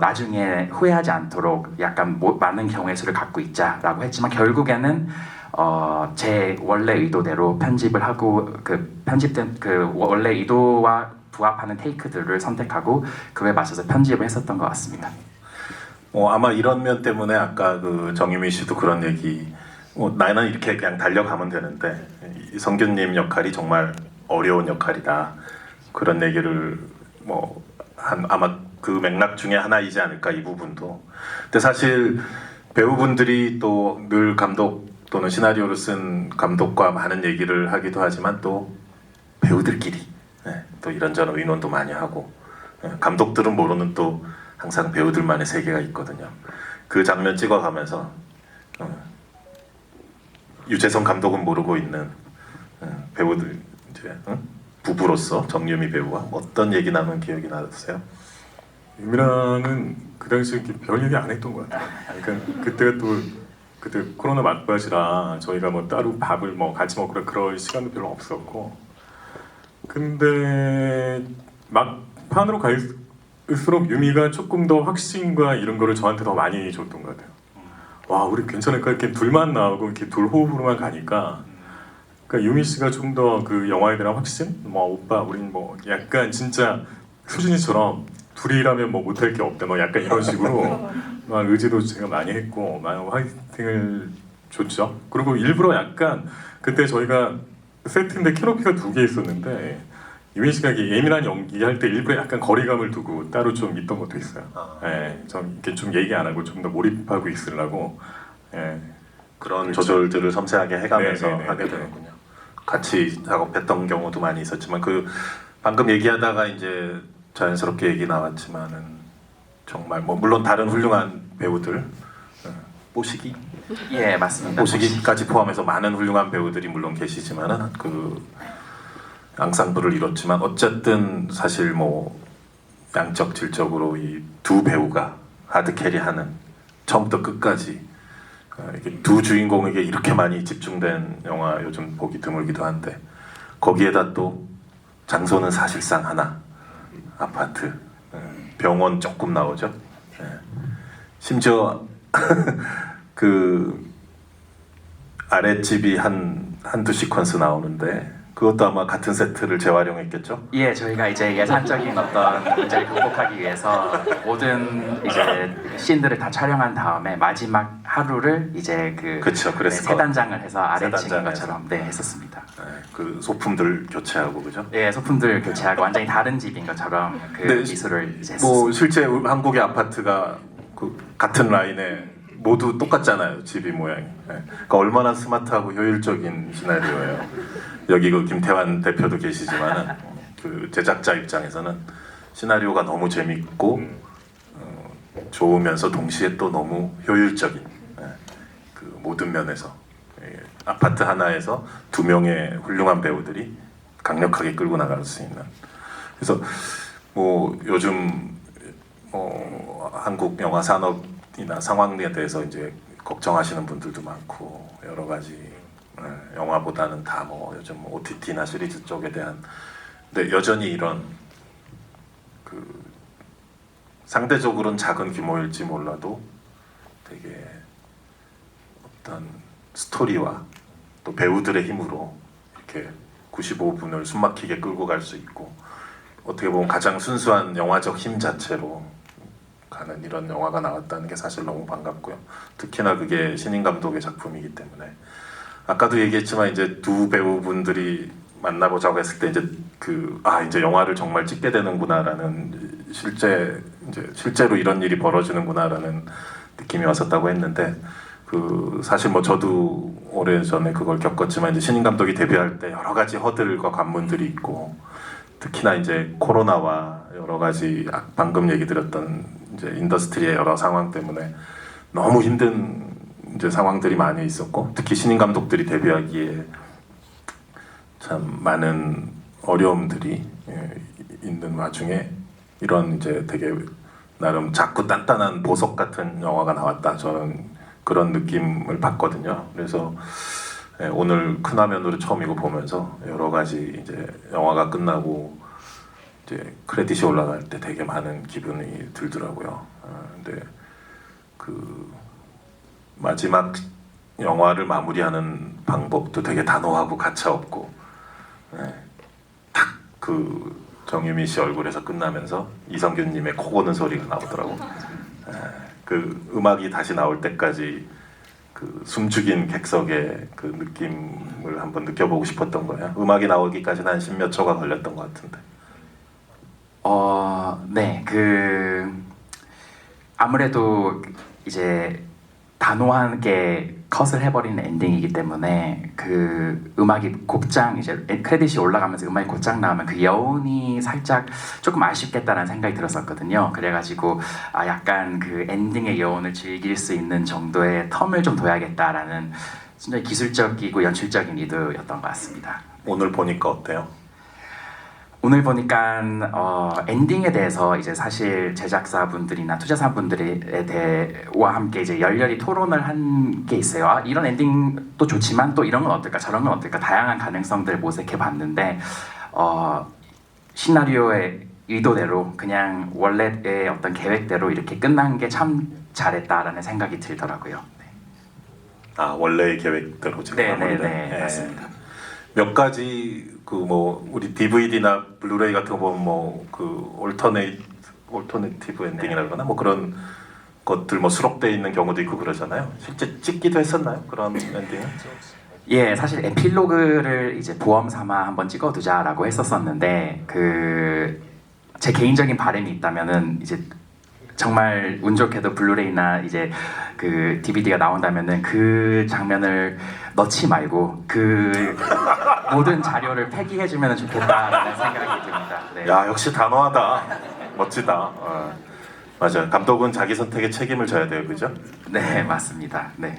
나중에 후회하지 않도록 약간 많은 경우의 수를 갖고 있자라고 했지만 결국에는 제 원래 의도대로 편집을 하고 그 편집된 그 원래 의도와 부합하는 테이크들을 선택하고 그에 맞춰서 편집을 했었던 것 같습니다.
아마 이런 면 때문에 아까 그 정유미 씨도 그런 얘기 나는 이렇게 그냥 달려가면 되는데 이 성규님 역할이 정말 어려운 역할이다 그런 얘기를 아마 그 맥락 중에 하나이지 않을까 이 부분도. 근데 사실 배우분들이 또 늘 감독 또는 시나리오를 쓴 감독과 많은 얘기를 하기도 하지만 또 배우들끼리 또 이런저런 의논도 많이 하고 감독들은 모르는 또 항상 배우들만의 세계가 있거든요. 그 장면 찍어가면서 유재석 감독은 모르고 있는 배우들 이제 부부로서 정유미 배우와 어떤 얘기 나눈 기억이 나세요?
유미랑은 그 당시에 이렇게 별 얘기 안 했던 것 같아요. 그러니까 그때가 또 그때 코로나 맞바시라 저희가 뭐 따로 밥을 뭐 같이 먹고 그럴 시간도 별로 없었고 근데 막판으로 갈수록 유미가 조금 더 확신과 이런 거를 저한테 더 많이 줬던 것 같아요. 와 우리 괜찮을까 이렇게 둘만 나오고 이렇게 둘 호흡으로만 가니까 그러니까 유미 씨가 좀 더 그 영화에 대한 확신? 오빠 우린 약간 진짜 수진이처럼 둘이라면 못할 게 없다 약간 이런 식으로 막 의지도 제가 많이 했고 많은 화이팅을 줬죠. 그리고 일부러 약간 그때 저희가 세트인데 캐노피가 2개 있었는데 유민 씨가 예민한 연기할 때 일부러 약간 거리감을 두고 따로 좀 있던 것도 있어요. 좀 이렇게 좀 얘기 안 하고 좀 더 몰입하고 있으려고
그런 조절들을 섬세하게 해가면서
네네네.
하게 되는군요. 같이 작업했던 경우도 많이 있었지만 그 방금 얘기하다가 이제 자연스럽게 얘기 나왔지만은 정말 물론 다른 훌륭한 배우들 뽀시기
예 맞습니다.
뽀시기까지 포함해서 많은 훌륭한 배우들이 물론 계시지만은 그 앙상블을 이뤘지만 어쨌든 사실 양적 질적으로 이 두 배우가 하드캐리하는 처음부터 끝까지 이게 두 주인공에게 이렇게 많이 집중된 영화 요즘 보기 드물기도 한데 거기에다 또 장소는 사실상 하나 아파트 병원 조금 나오죠. 심지어 그 아랫집이 한두 시퀀스 나오는데 그것도 아마 같은 세트를 재활용했겠죠?
예, 저희가 이제 예산적인 어떤 문제를 극복하기 위해서 모든 이제 씬들을 다 촬영한 다음에 마지막 하루를 이제
그쵸, 그랬을
세
것
단장을 해서 아래층인
단장을
것처럼 네 했었습니다.
그 소품들 교체하고 그죠?
예, 소품들 교체하고 완전히 다른 집인 것처럼 그
네,
미술을 이제 했었습니다.
뭐 실제 한국의 아파트가 그 같은 라인에 모두 똑같잖아요, 집이 모양이. 그러니까 얼마나 스마트하고 효율적인 시나리오예요. 여기 그 김태환 대표도 계시지만은 그 제작자 입장에서는 시나리오가 너무 재밌고 좋으면서 동시에 또 너무 효율적인 그 모든 면에서 아파트 하나에서 두 명의 훌륭한 배우들이 강력하게 끌고 나갈 수 있는. 그래서 뭐 요즘 한국 영화 산업이나 상황에 대해서 이제 걱정하시는 분들도 많고 여러 가지 영화보다는 다 뭐 요즘 OTT나 시리즈 쪽에 대한 근데 여전히 이런 그 상대적으로는 작은 규모일지 몰라도 되게 어떤 스토리와 또 배우들의 힘으로 이렇게 95분을 숨막히게 끌고 갈 수 있고 어떻게 보면 가장 순수한 영화적 힘 자체로 가는 이런 영화가 나왔다는 게 사실 너무 반갑고요. 특히나 그게 신인 감독의 작품이기 때문에 아까도 얘기했지만 이제 두 배우분들이 만나보자고 했을 때 이제 이제 영화를 정말 찍게 되는구나라는 실제로 이런 일이 벌어지는구나라는 느낌이 왔었다고 했는데 그 사실 뭐 저도 오래 전에 그걸 겪었지만 이제 신인 감독이 데뷔할 때 여러 가지 허들과 관문들이 있고 특히나 이제 코로나와 여러 가지 방금 얘기 드렸던 이제 인더스트리의 여러 상황 때문에 너무 힘든 이제 상황들이 많이 있었고 특히 신인 감독들이 데뷔하기에 참 많은 어려움들이 있는 와중에 이런 이제 되게 나름 작고 단단한 보석 같은 영화가 나왔다 저는 그런 느낌을 받거든요. 그래서 오늘 큰 화면으로 처음 이거 보면서 여러 가지 이제 영화가 끝나고 이제 크레딧이 올라갈 때 되게 많은 기분이 들더라고요. 근데 그 마지막 영화를 마무리하는 방법도 되게 단호하고 가차없고 딱 그 정유미 씨 얼굴에서 끝나면서 이성균님의 코 고는 소리가 나오더라고. 그 음악이 다시 나올 때까지 그 숨죽인 객석의 그 느낌을 한번 느껴보고 싶었던 거예요. 음악이 나오기까지는 한 10몇 초가 걸렸던 것 같은데.
네, 아무래도 이제 단호하게 컷을 해버리는 엔딩이기 때문에 그 음악이 곧장 이제 크레딧이 올라가면서 음악이 곧장 나오면 그 여운이 살짝 조금 아쉽겠다라는 생각이 들었었거든요. 그래가지고 약간 그 엔딩의 여운을 즐길 수 있는 정도의 텀을 좀 둬야겠다라는 진짜 기술적이고 연출적인 의도였던 것 같습니다.
오늘 보니까 어때요?
오늘 보니까 엔딩에 대해서 이제 사실 제작사분들이나 투자사분들과 함께 이제 열렬히 토론을 한 게 있어요. 이런 엔딩도 좋지만 또 이런 건 어떨까, 저런 건 어떨까, 다양한 가능성들을 모색해 봤는데 시나리오의 의도대로 그냥 원래의 어떤 계획대로 이렇게 끝난 게 참 잘했다라는 생각이 들더라고요. 네.
원래의 계획대로 지금
네, 맞습니다.
몇 가지 그 뭐 우리 DVD나 블루레이 같은 거 보면 뭐 그 올터네이티브 엔딩이라 그러나 뭐 그런 것들 뭐 수록돼 있는 경우도 있고 그러잖아요. 실제 찍기도 했었나요? 그런 엔딩은?
예, 사실 에필로그를 이제 보험 삼아 한번 찍어두자라고 했었었는데 제 개인적인 바람이 있다면은 이제 정말 운 좋게도 블루레이나 이제 그 DVD가 나온다면은 그 장면을 넣지 말고 그 모든 자료를 폐기해주면 좋겠다라는 생각이 듭니다. 네.
야 역시 단호하다. 멋지다. 맞아요. 감독은 자기 선택에 책임을 져야 돼요, 그죠?
네, 맞습니다. 네.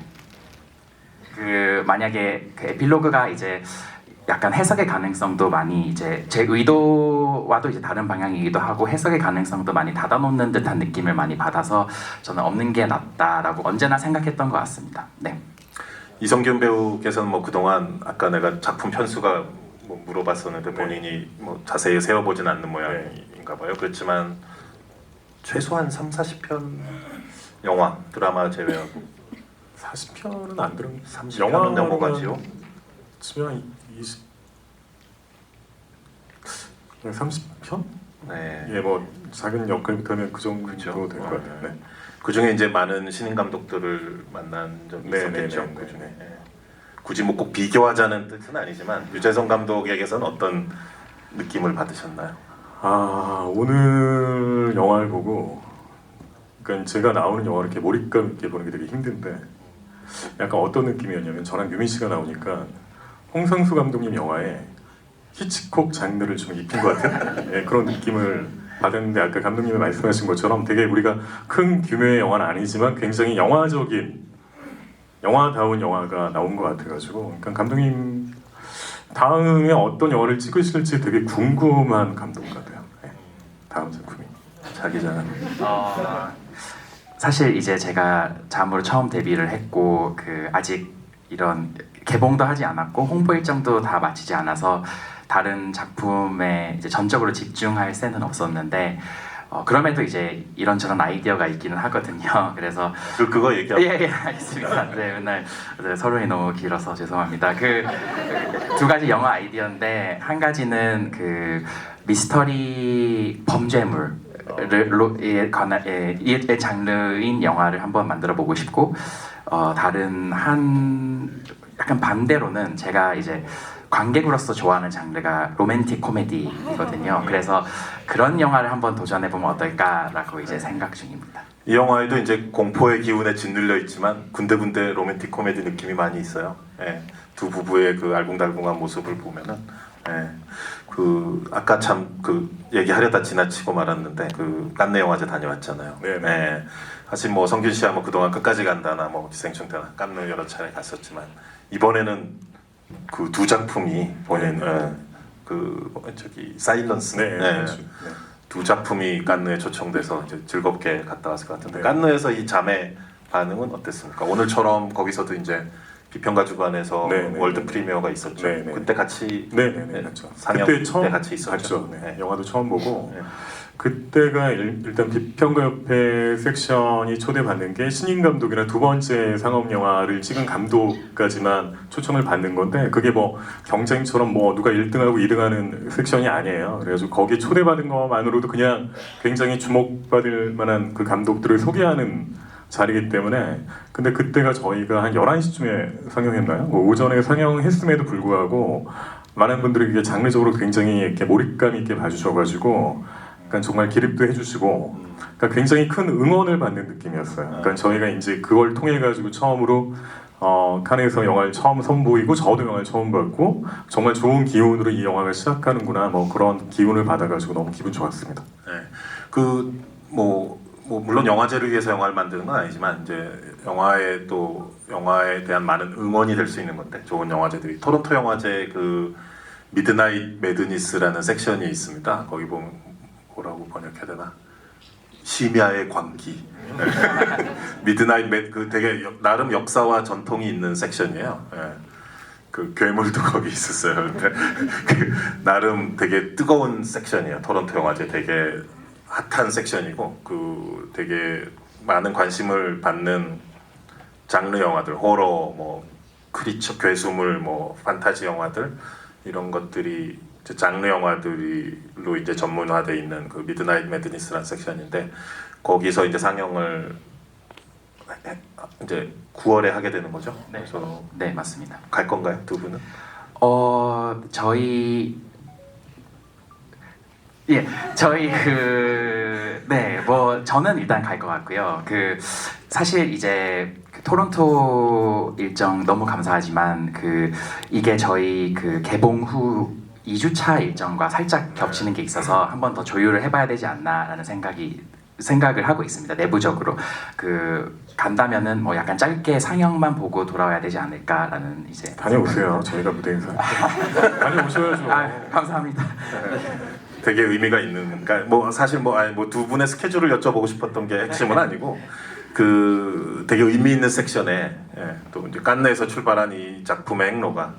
만약에 그 에필로그가 이제 약간 해석의 가능성도 많이 이제 제 의도와도 이제 다른 방향이기도 하고 해석의 가능성도 많이 닫아놓는 듯한 느낌을 많이 받아서 저는 없는 게 낫다라고 언제나 생각했던 것 같습니다. 네.
이성균 배우께서는 뭐 그동안 아까 내가 작품 편수가 뭐 물어봤었는데 본인이 뭐 자세히 세어보진 않는 모양인가 봐요. 그렇지만 최소한 3, 40편 영화, 드라마 제외하고
40편은 안 들은
30편은 넘어가지요.
치면 20 30편?
네.
예, 뭐 작은 역할부터는 그 정도
그렇죠.
될 것 같아요. 네.
그 중에 이제 많은 신인 감독들을 만난 적이
네,
있었겠죠.
네, 네,
그 중에
네.
예. 굳이 뭐 꼭 비교하자는 뜻은 아니지만 유재석 감독에게서는 어떤 느낌을 받으셨나요?
아, 오늘 영화를 보고 그러니까 제가 나오는 영화를 이렇게 몰입감 있게 보는 게 되게 힘든데 약간 어떤 느낌이었냐면 저랑 유민 씨가 나오니까 홍상수 감독님 영화에 히치콕 장르를 좀 입힌 것 같은 예, 그런 느낌을 받았는데 아까 감독님이 말씀하신 것처럼 되게 우리가 큰 규모의 영화는 아니지만 굉장히 영화적인 영화다운 영화가 나온 것 같아가지고 그러니까 감독님 다음에 어떤 영화를 찍으실지 되게 궁금한 감독 같아요. 예, 다음 작품이
자기 자랑.
사실 이제 제가 잠으로 처음 데뷔를 했고 그 아직 이런 개봉도 하지 않았고 홍보 일정도 다 마치지 않아서 다른 작품에 이제 전적으로 집중할 새는 없었는데 그럼에도 이제 이런저런 아이디어가 있기는 하거든요. 그래서
그거 얘기하고
예, 알겠습니다. 네, 맨날 서론이 너무 길어서 죄송합니다. 그 두 가지 영화 아이디어인데 한 가지는 그 미스터리 범죄물에 관한 의 장르인 영화를 한번 만들어 보고 싶고 다른 한 약간 반대로는 제가 이제 관객으로서 좋아하는 장르가 로맨틱 코미디이거든요. 그래서 그런 영화를 한번 도전해 보면 어떨까라고 이제 생각 중입니다.
이 영화에도 이제 공포의 기운에 짓눌려 있지만 군데군데 로맨틱 코미디 느낌이 많이 있어요. 예. 두 부부의 그 알콩달콩한 모습을 보면은 예. 그 아까 참 그 얘기하려다 지나치고 말았는데 그 깐네 영화제 다녀왔잖아요.
네네.
예. 사실 뭐 성균 씨야 뭐 그동안 끝까지 간다나 뭐 기생충때나 깐네 여러 차례 갔었지만 이번에는 그 두 작품이 본인 그 저기 사일런스
네,
네.
네.
두 작품이 깐느에 초청돼서 이제 즐겁게 갔다 왔을 것 같은데
네.
깐느에서 이 잠의 반응은 어땠습니까? 오늘처럼 거기서도 이제 비평가 주관에서
네, 네,
월드
네.
프리미어가 있었죠.
네, 네.
그때 같이
네네네 그렇죠.
상영
그때 처음
때 같이 있었죠.
봤죠. 네.
네.
영화도 처음 보고
네.
그때가 일단 비평가협회 섹션이 초대받는 게 신인 감독이나 두 번째 상업 영화를 찍은 감독까지만 초청을 받는 건데 그게 뭐 경쟁처럼 뭐 누가 1등하고 2등하는 섹션이 아니에요. 그래가지고 거기 초대받은 것만으로도 그냥 굉장히 주목받을 만한 그 감독들을 소개하는 자리이기 때문에 근데 그때가 저희가 한 11시쯤에 상영했나요? 뭐 오전에 상영했음에도 불구하고 많은 분들이 이게 장르적으로 굉장히 이렇게 몰입감 있게 봐주셔가지고 그러니까 정말 기립도 해주시고 그러니까 굉장히 큰 응원을 받는 느낌이었어요. 그러니까 저희가 이제 그걸 통해 가지고 처음으로 칸에서 영화를 처음 선보이고 저도 영화를 처음 봤고 정말 좋은 기운으로 이 영화가 시작하는구나 뭐 그런 기운을 받아가지고 너무 기분 좋았습니다.
네. 뭐 물론 영화제를 위해서 영화를 만드는 건 아니지만 이제 영화에 대한 많은 응원이 될 수 있는 건데 좋은 영화제들이 토론토 영화제 그 미드나잇 매드니스라는 섹션이 있습니다. 거기 보면 뭐라고 번역해야 되나? 심야의 광기. 미드나잇 그 되게 나름 역사와 전통이 있는 섹션이에요. 예. 그 괴물도 거기 있었어요. 근데 그 나름 되게 뜨거운 섹션이에요. 토론토 영화제 되게 핫한 섹션이고 그 되게 많은 관심을 받는 장르 영화들, 호러, 뭐 크리처, 괴수물, 뭐 판타지 영화들 이런 것들이 이제 장르 영화들로 이제 전문화돼 있는 그 미드나잇 매드니스라는 섹션인데 거기서 이제 상영을 이제 9월에 하게 되는 거죠.
네.
그래서
네, 맞습니다.
갈 건가요, 두 분은?
저희 뭐 저는 일단 갈 것 같고요. 그 사실 이제 그 토론토 일정 너무 감사하지만 그 이게 저희 그 개봉 후 2주차 일정과 살짝 겹치는 게 있어서 한 번 더 조율을 해봐야 되지 않나라는 생각이 생각을 하고 있습니다. 내부적으로 간다면은 뭐 약간 짧게 상영만 보고 돌아와야 되지 않을까라는 이제
다녀오세요. 저희가 무대에서 다녀오셔야죠.
감사합니다.
되게 의미가 있는. 그러니까 뭐 사실 뭐 두 분의 스케줄을 여쭤보고 싶었던 게 핵심은 아니고 되게 의미 있는 섹션에 또 이제 깐느에서 출발한 이 작품의 행로가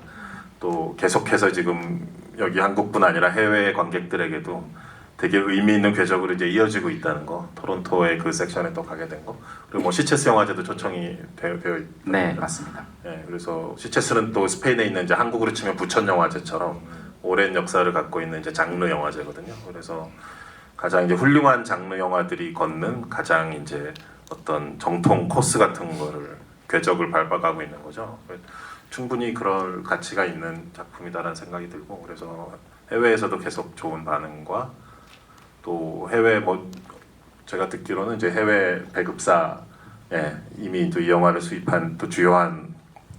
또 계속해서 지금 여기 한국뿐 아니라 해외 관객들에게도 되게 의미 있는 궤적으로 이제 이어지고 있다는 거. 토론토의 그 섹션에 또 가게 된 거. 그리고 뭐 시체스 영화제도 초청이 되어 있다.
네, 맞습니다.
그래서 시체스는 또 스페인에 있는 이제 한국으로 치면 부천 영화제처럼 오랜 역사를 갖고 있는 이제 장르 영화제거든요. 그래서 가장 이제 훌륭한 장르 영화들이 걷는 가장 이제 어떤 정통 코스 같은 거를 궤적을 밟아가고 있는 거죠. 충분히 그럴 가치가 있는 작품이다라는 생각이 들고 그래서 해외에서도 계속 좋은 반응과 또 해외 제가 듣기로는 이제 해외 배급사에 이미 또 이 영화를 수입한 또 주요한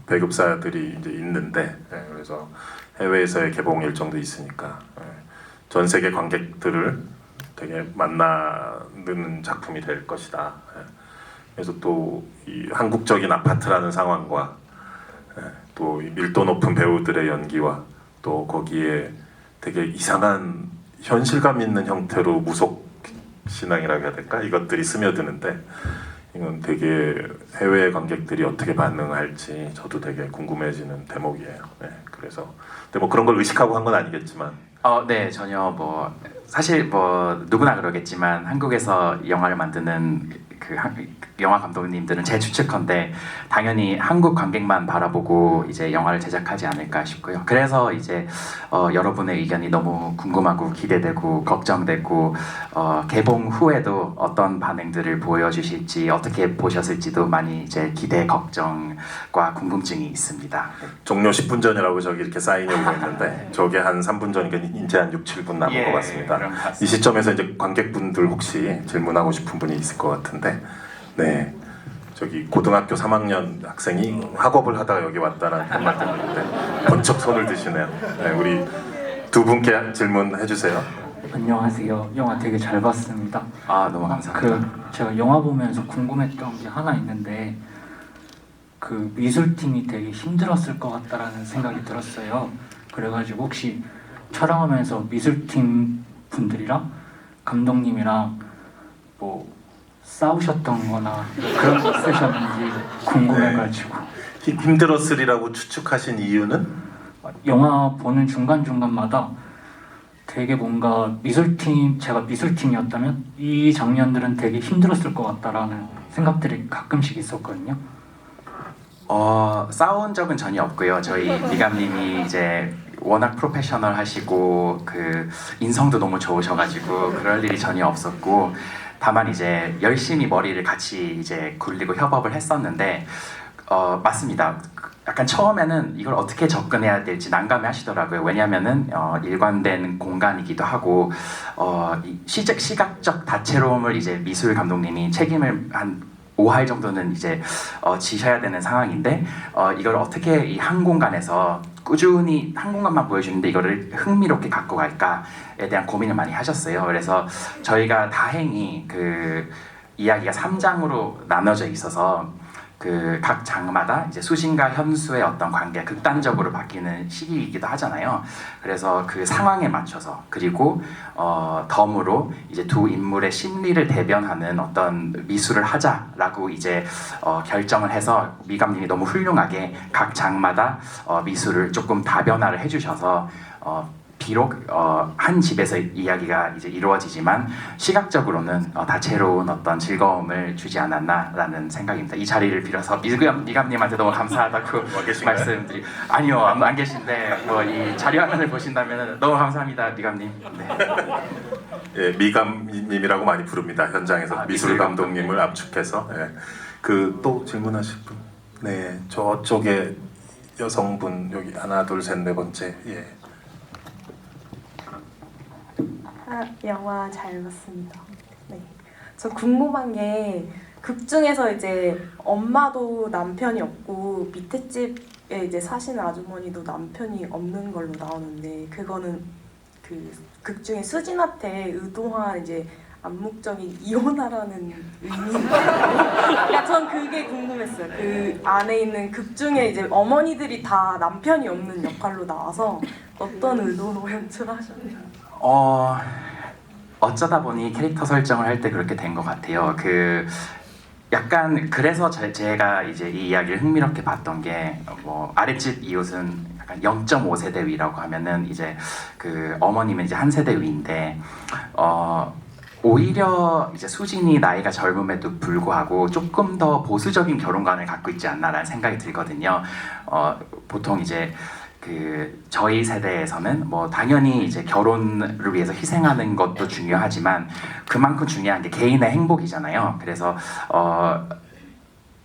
배급사들이 이제 있는데 그래서 해외에서의 개봉 일정도 있으니까 전 세계 관객들을 되게 만나는 작품이 될 것이다. 그래서 또 이 한국적인 아파트라는 상황과 또 이 밀도 높은 배우들의 연기와 또 거기에 되게 이상한 현실감 있는 형태로 무속 신앙이라고 해야 될까? 이것들이 스며드는데 이건 되게 해외 관객들이 어떻게 반응할지 저도 되게 궁금해지는 대목이에요. 그래서 근데 뭐 그런 걸 의식하고 한 건 아니겠지만
네, 전혀 사실 누구나 그러겠지만 한국에서 영화를 만드는 영화 감독님들은 제 추측컨대 당연히 한국 관객만 바라보고 이제 영화를 제작하지 않을까 싶고요. 그래서 이제 여러분의 의견이 너무 궁금하고 기대되고 걱정되고 개봉 후에도 어떤 반응들을 보여주실지 어떻게 보셨을지도 많이 이제 기대, 걱정과 궁금증이 있습니다.
종료 10분 전이라고 저기 이렇게 사인이 오고 있는데 저게 한 3분 전이니까 이제 한 6, 7분 남은 것 같습니다.
그럼
이 시점에서 이제 관객분들 혹시 질문하고 싶은 분이 있을 것 같은데 네 저기 고등학교 3학년 학생이 학업을 하다가 여기 왔다는 한말 듣는데 번쩍 손을 드시네요. 우리 두 분께 질문해 주세요.
안녕하세요. 영화 되게 잘 봤습니다.
너무 감사합니다.
제가 영화 보면서 궁금했던 게 하나 있는데 미술팀이 되게 힘들었을 것 같다라는 생각이 들었어요. 그래가지고 혹시 촬영하면서 미술팀 분들이랑 감독님이랑 싸우셨던 거나 그런 거 있으셨는지 궁금해가지고.
힘들었으리라고 추측하신 이유는?
영화 보는 중간중간마다 되게 뭔가 제가 미술팀이었다면 이 장면들은 되게 힘들었을 것 같다라는 생각들이 가끔씩 있었거든요.
싸운 적은 전혀 없고요. 저희 미감님이 이제 워낙 프로페셔널 하시고 인성도 너무 좋으셔가지고 그럴 일이 전혀 없었고 다만 이제 열심히 머리를 같이 이제 굴리고 협업을 했었는데 맞습니다. 약간 처음에는 이걸 어떻게 접근해야 될지 난감해하시더라고요. 왜냐하면은 일관된 공간이기도 하고 시각적 다채로움을 이제 미술 감독님이 책임을 한 5할 정도는 이제 지셔야 되는 상황인데 이걸 어떻게 이 한 공간에서 꾸준히 한 공간만 보여주는데 이거를 흥미롭게 갖고 갈까에 대한 고민을 많이 하셨어요. 그래서 저희가 다행히 이야기가 3장으로 나눠져 있어서 각 장마다 이제 수신과 현수의 어떤 관계가 극단적으로 바뀌는 시기이기도 하잖아요. 그래서 그 상황에 맞춰서 그리고 덤으로 이제 두 인물의 심리를 대변하는 어떤 미술을 하자라고 이제 결정을 해서 미감님이 너무 훌륭하게 각 장마다 미술을 조금 다변화를 해주셔서 비록 한 집에서 이야기가 이제 이루어지지만 시각적으로는 다채로운 어떤 즐거움을 주지 않았나라는 생각입니다. 이 자리를 빌어서 미감님한테 너무 감사하다고 말씀드리. 아니요, 안 계신데 이 자료 화면을 보신다면 너무 감사합니다, 미감님. 네.
미감님이라고 많이 부릅니다. 현장에서 미술 감독님을 압축해서. 또 질문하실 분. 네, 저쪽에 여성분 여기 하나, 둘, 셋, 네 번째.
영화 잘 봤습니다. 네. 저 궁금한 게 극 중에서 이제 엄마도 남편이 없고 밑에 집에 이제 사시는 아주머니도 남편이 없는 걸로 나오는데 그거는 극 중에 수진한테 의도한 이제 암묵적인 이혼하라는 의미인가요? 그러니까 전 그게 궁금했어요. 그 안에 있는 극 중에 이제 어머니들이 다 남편이 없는 역할로 나와서 어떤 의도로 연출하셨나요?
어쩌다 보니 캐릭터 설정을 할 때 그렇게 된 것 같아요. 그 약간 그래서 제가 이제 이 이야기를 흥미롭게 봤던 게 뭐 아랫집 이웃은 약간 0.5세대 위라고 하면은 이제 그 어머님은 이제 한 세대 위인데 오히려 이제 수진이 나이가 젊음에도 불구하고 조금 더 보수적인 결혼관을 갖고 있지 않나라는 생각이 들거든요. 보통 이제 그 저희 세대에서는 뭐 당연히 이제 결혼을 위해서 희생하는 것도 중요하지만 그만큼 중요한 게 개인의 행복이잖아요. 그래서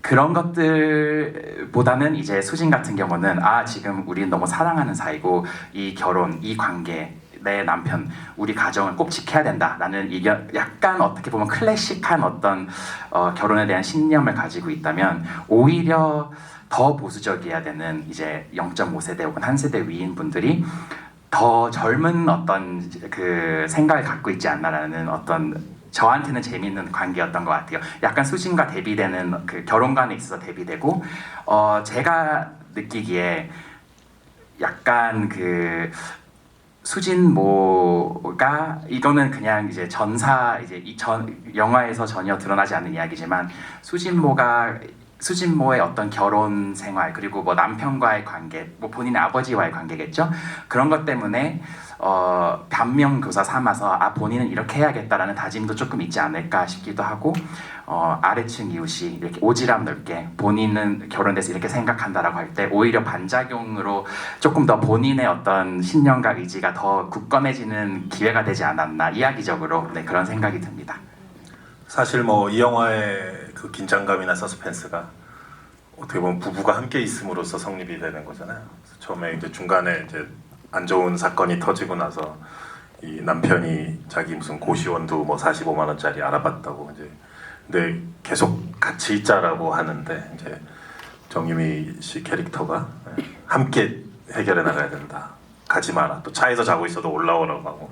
그런 것들보다는 이제 수진 같은 경우는 지금 우리는 너무 사랑하는 사이고 이 결혼, 이 관계, 내 남편, 우리 가정을 꼭 지켜야 된다라는 약간 어떻게 보면 클래식한 어떤 결혼에 대한 신념을 가지고 있다면 오히려 더 보수적이어야 되는 이제 0.5세대 혹은 한 세대 위인 분들이 더 젊은 어떤 그 생각을 갖고 있지 않나라는 어떤 저한테는 재미있는 관계였던 것 같아요. 약간 수진과 대비되는 그 결혼관에 있어서 대비되고 제가 느끼기에 약간 그 수진모가 이거는 그냥 이제 전사 이제 영화에서 전혀 드러나지 않는 이야기지만 수진모의 어떤 결혼 생활 그리고 뭐 남편과의 관계, 뭐 본인의 아버지와의 관계겠죠. 그런 것 때문에 반면교사 삼아서 본인은 이렇게 해야겠다라는 다짐도 조금 있지 않을까 싶기도 하고 아래층 이웃이 이렇게 오지랖 넓게 본인은 결혼돼서 이렇게 생각한다라고 할 때 오히려 반작용으로 조금 더 본인의 어떤 신념과 의지가 더 굳건해지는 기회가 되지 않았나 이야기적으로 그런 생각이 듭니다.
사실 뭐 이 영화의 그 긴장감이나 서스펜스가 어떻게 보면 부부가 함께 있음으로써 성립이 되는 거잖아요. 그래서 처음에 이제 중간에 이제 안 좋은 사건이 터지고 나서 이 남편이 자기 무슨 고시원도 뭐 45만 원짜리 알아봤다고 이제 근데 계속 같이 있자라고 하는데 이제 정유미 씨 캐릭터가 함께 해결해 나가야 된다. 가지 마라. 또 차에서 자고 있어도 올라오라고 하고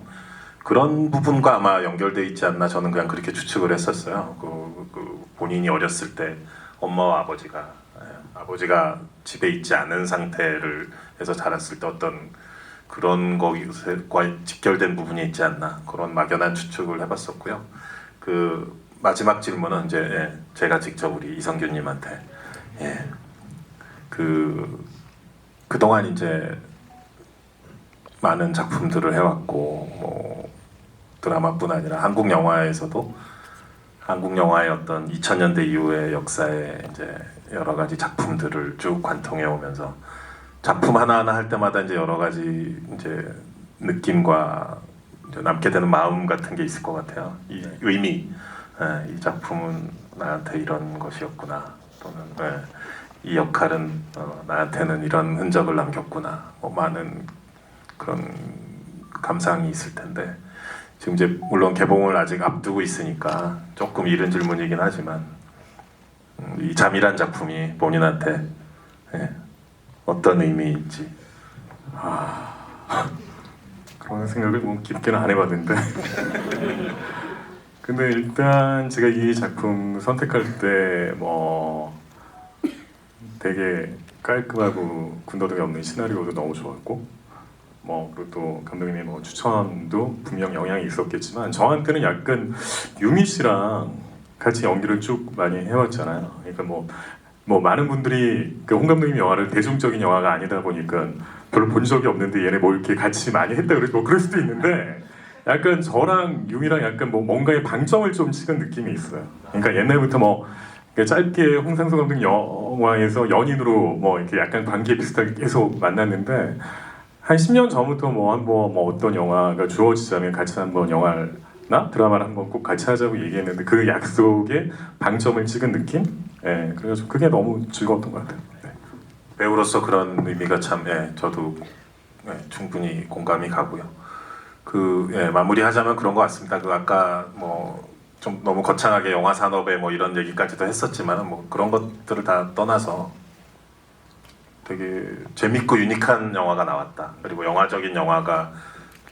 그런 부분과 아마 연결돼 있지 않나 저는 그냥 그렇게 추측을 했었어요. 그 본인이 어렸을 때 엄마와 아버지가 집에 있지 않은 상태를 해서 자랐을 때 어떤 그런 것과 직결된 부분이 있지 않나 그런 막연한 추측을 해봤었고요. 그 마지막 질문은 이제 제가 직접 우리 이성균님한테 그동안 이제 많은 작품들을 해왔고 뭐 드라마뿐 아니라 한국 영화에서도 한국 영화의 어떤 2000년대 이후의 역사에 이제 여러 가지 작품들을 쭉 관통해 오면서 작품 하나하나 할 때마다 이제 여러 가지 이제 느낌과 이제 남게 되는 마음 같은 게 있을 것 같아요. 이 의미, 이 작품은 나한테 이런 것이었구나 또는 이 역할은 나한테는 이런 흔적을 남겼구나. 뭐 많은 그런 감상이 있을 텐데 지금 이제 물론 개봉을 아직 앞두고 있으니까 조금 이른 질문이긴 하지만 이 잠이란 작품이 본인한테 어떤 의미인지
그런 생각을 뭐 깊게는 안 해봤는데 근데 일단 제가 이 작품 선택할 때 뭐 되게 깔끔하고 군더더기 없는 시나리오도 너무 좋았고 뭐 그리고 또 감독님의 뭐 추천도 분명 영향이 있었겠지만 저한테는 약간 유미 씨랑 같이 연기를 쭉 많이 해왔잖아요. 그러니까 뭐 많은 분들이 그 홍 감독님 영화를 대중적인 영화가 아니다 보니까 별로 본 적이 없는데 얘네 뭐 이렇게 같이 많이 했다 그러지 뭐 그럴 수도 있는데 약간 저랑 유미랑 약간 뭐 뭔가의 방점을 좀 찍은 느낌이 있어요. 그러니까 옛날부터 뭐 짧게 홍상수 감독 영화에서 연인으로 뭐 이렇게 약간 관계 비슷하게 계속 만났는데 한 10년 전부터 뭐 어떤 영화가 주어지자면 같이 한번 영화나 드라마를 한번 꼭 같이 하자고 얘기했는데 그 약속에 방점을 찍은 느낌? 그래서 그게 너무 즐거웠던 것 같아요.
배우로서 그런 의미가 참 저도 충분히 공감이 가고요. 마무리하자면 그런 것 같습니다. 그 아까 뭐 좀 너무 거창하게 영화 산업에 뭐 이런 얘기까지도 했었지만 뭐 그런 것들을 다 떠나서 되게 재밌고 유니크한 영화가 나왔다. 그리고 영화적인 영화가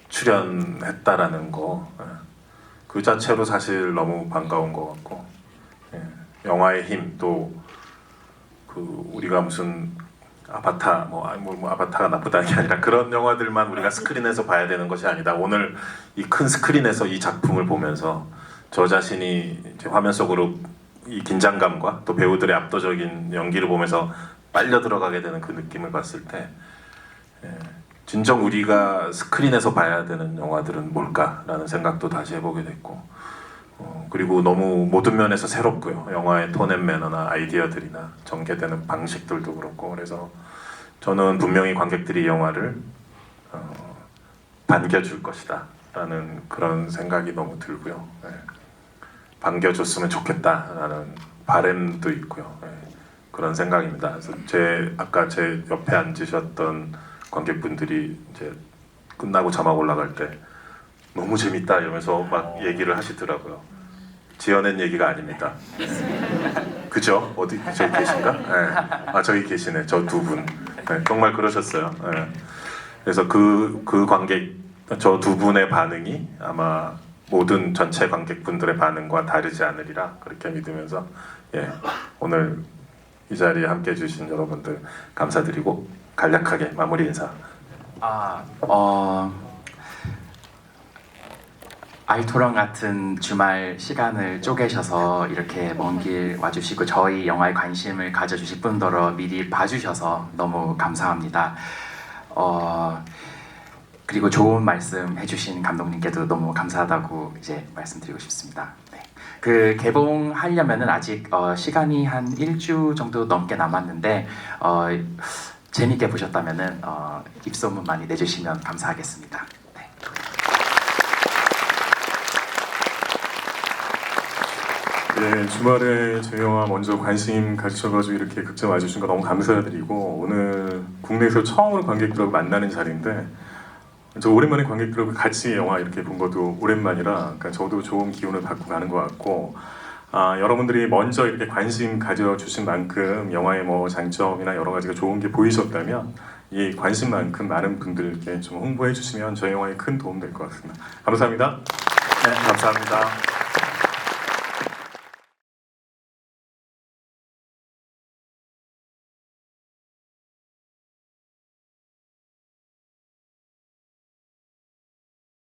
출연했다라는 거 그 자체로 사실 너무 반가운 것 같고 예, 영화의 힘 또 그 우리가 무슨 아바타 뭐 아바타가 나쁘다는 게 아니라 그런 영화들만 우리가 스크린에서 봐야 되는 것이 아니다. 오늘 이 큰 스크린에서 이 작품을 보면서 저 자신이 이제 화면 속으로 이 긴장감과 또 배우들의 압도적인 연기를 보면서 빨려 들어가게 되는 그 느낌을 봤을 때 예, 진정 우리가 스크린에서 봐야 되는 영화들은 뭘까라는 생각도 다시 해보게 됐고 그리고 너무 모든 면에서 새롭고요. 영화의 톤 앤 매너나 아이디어들이나 전개되는 방식들도 그렇고 그래서 저는 분명히 관객들이 이 영화를 반겨줄 것이다 라는 그런 생각이 너무 들고요. 예. 반겨줬으면 좋겠다라는 바람도 있고요. 예. 그런 생각입니다. 그래서 아까 제 옆에 앉으셨던 관객분들이 이제 끝나고 자막 올라갈 때 너무 재밌다 이러면서 막 얘기를 하시더라고요. 지어낸 얘기가 아닙니다. 그죠? 어디 저기 계신가? 네. 아 저기 계시네. 저 두 분. 네, 정말 그러셨어요. 네. 그래서 그 관객 저 두 분의 반응이 아마 모든 전체 관객분들의 반응과 다르지 않으리라 그렇게 믿으면서 예, 오늘 이 자리에 함께해 주신 여러분들 감사드리고 간략하게 마무리 인사.
아이토랑 같은 주말 시간을 쪼개셔서 이렇게 먼 길 와주시고 저희 영화에 관심을 가져주실 뿐더러 미리 봐주셔서 너무 감사합니다. 그리고 좋은 말씀 해주신 감독님께도 너무 감사하다고 이제 말씀드리고 싶습니다. 네. 그 개봉하려면은 아직 시간이 한 1주 정도 넘게 남았는데 재밌게 보셨다면은 입소문 많이 내주시면 감사하겠습니다. 네.
예, 주말에 제 영화 먼저 관심 가지셔가지고 이렇게 극장 와주신 거 너무 감사드리고 오늘 국내에서 처음으로 관객들하고 만나는 자리인데 저 오랜만에 관객들하고 같이 영화 이렇게 본 것도 오랜만이라 그러니까 저도 좋은 기운을 받고 가는 것 같고 여러분들이 먼저 이렇게 관심 가져주신 만큼 영화의 뭐 장점이나 여러 가지가 좋은 게 보이셨다면 이 관심만큼 많은 분들께 좀 홍보해 주시면 저희 영화에 큰 도움 될 것 같습니다. 감사합니다.
네, 감사합니다.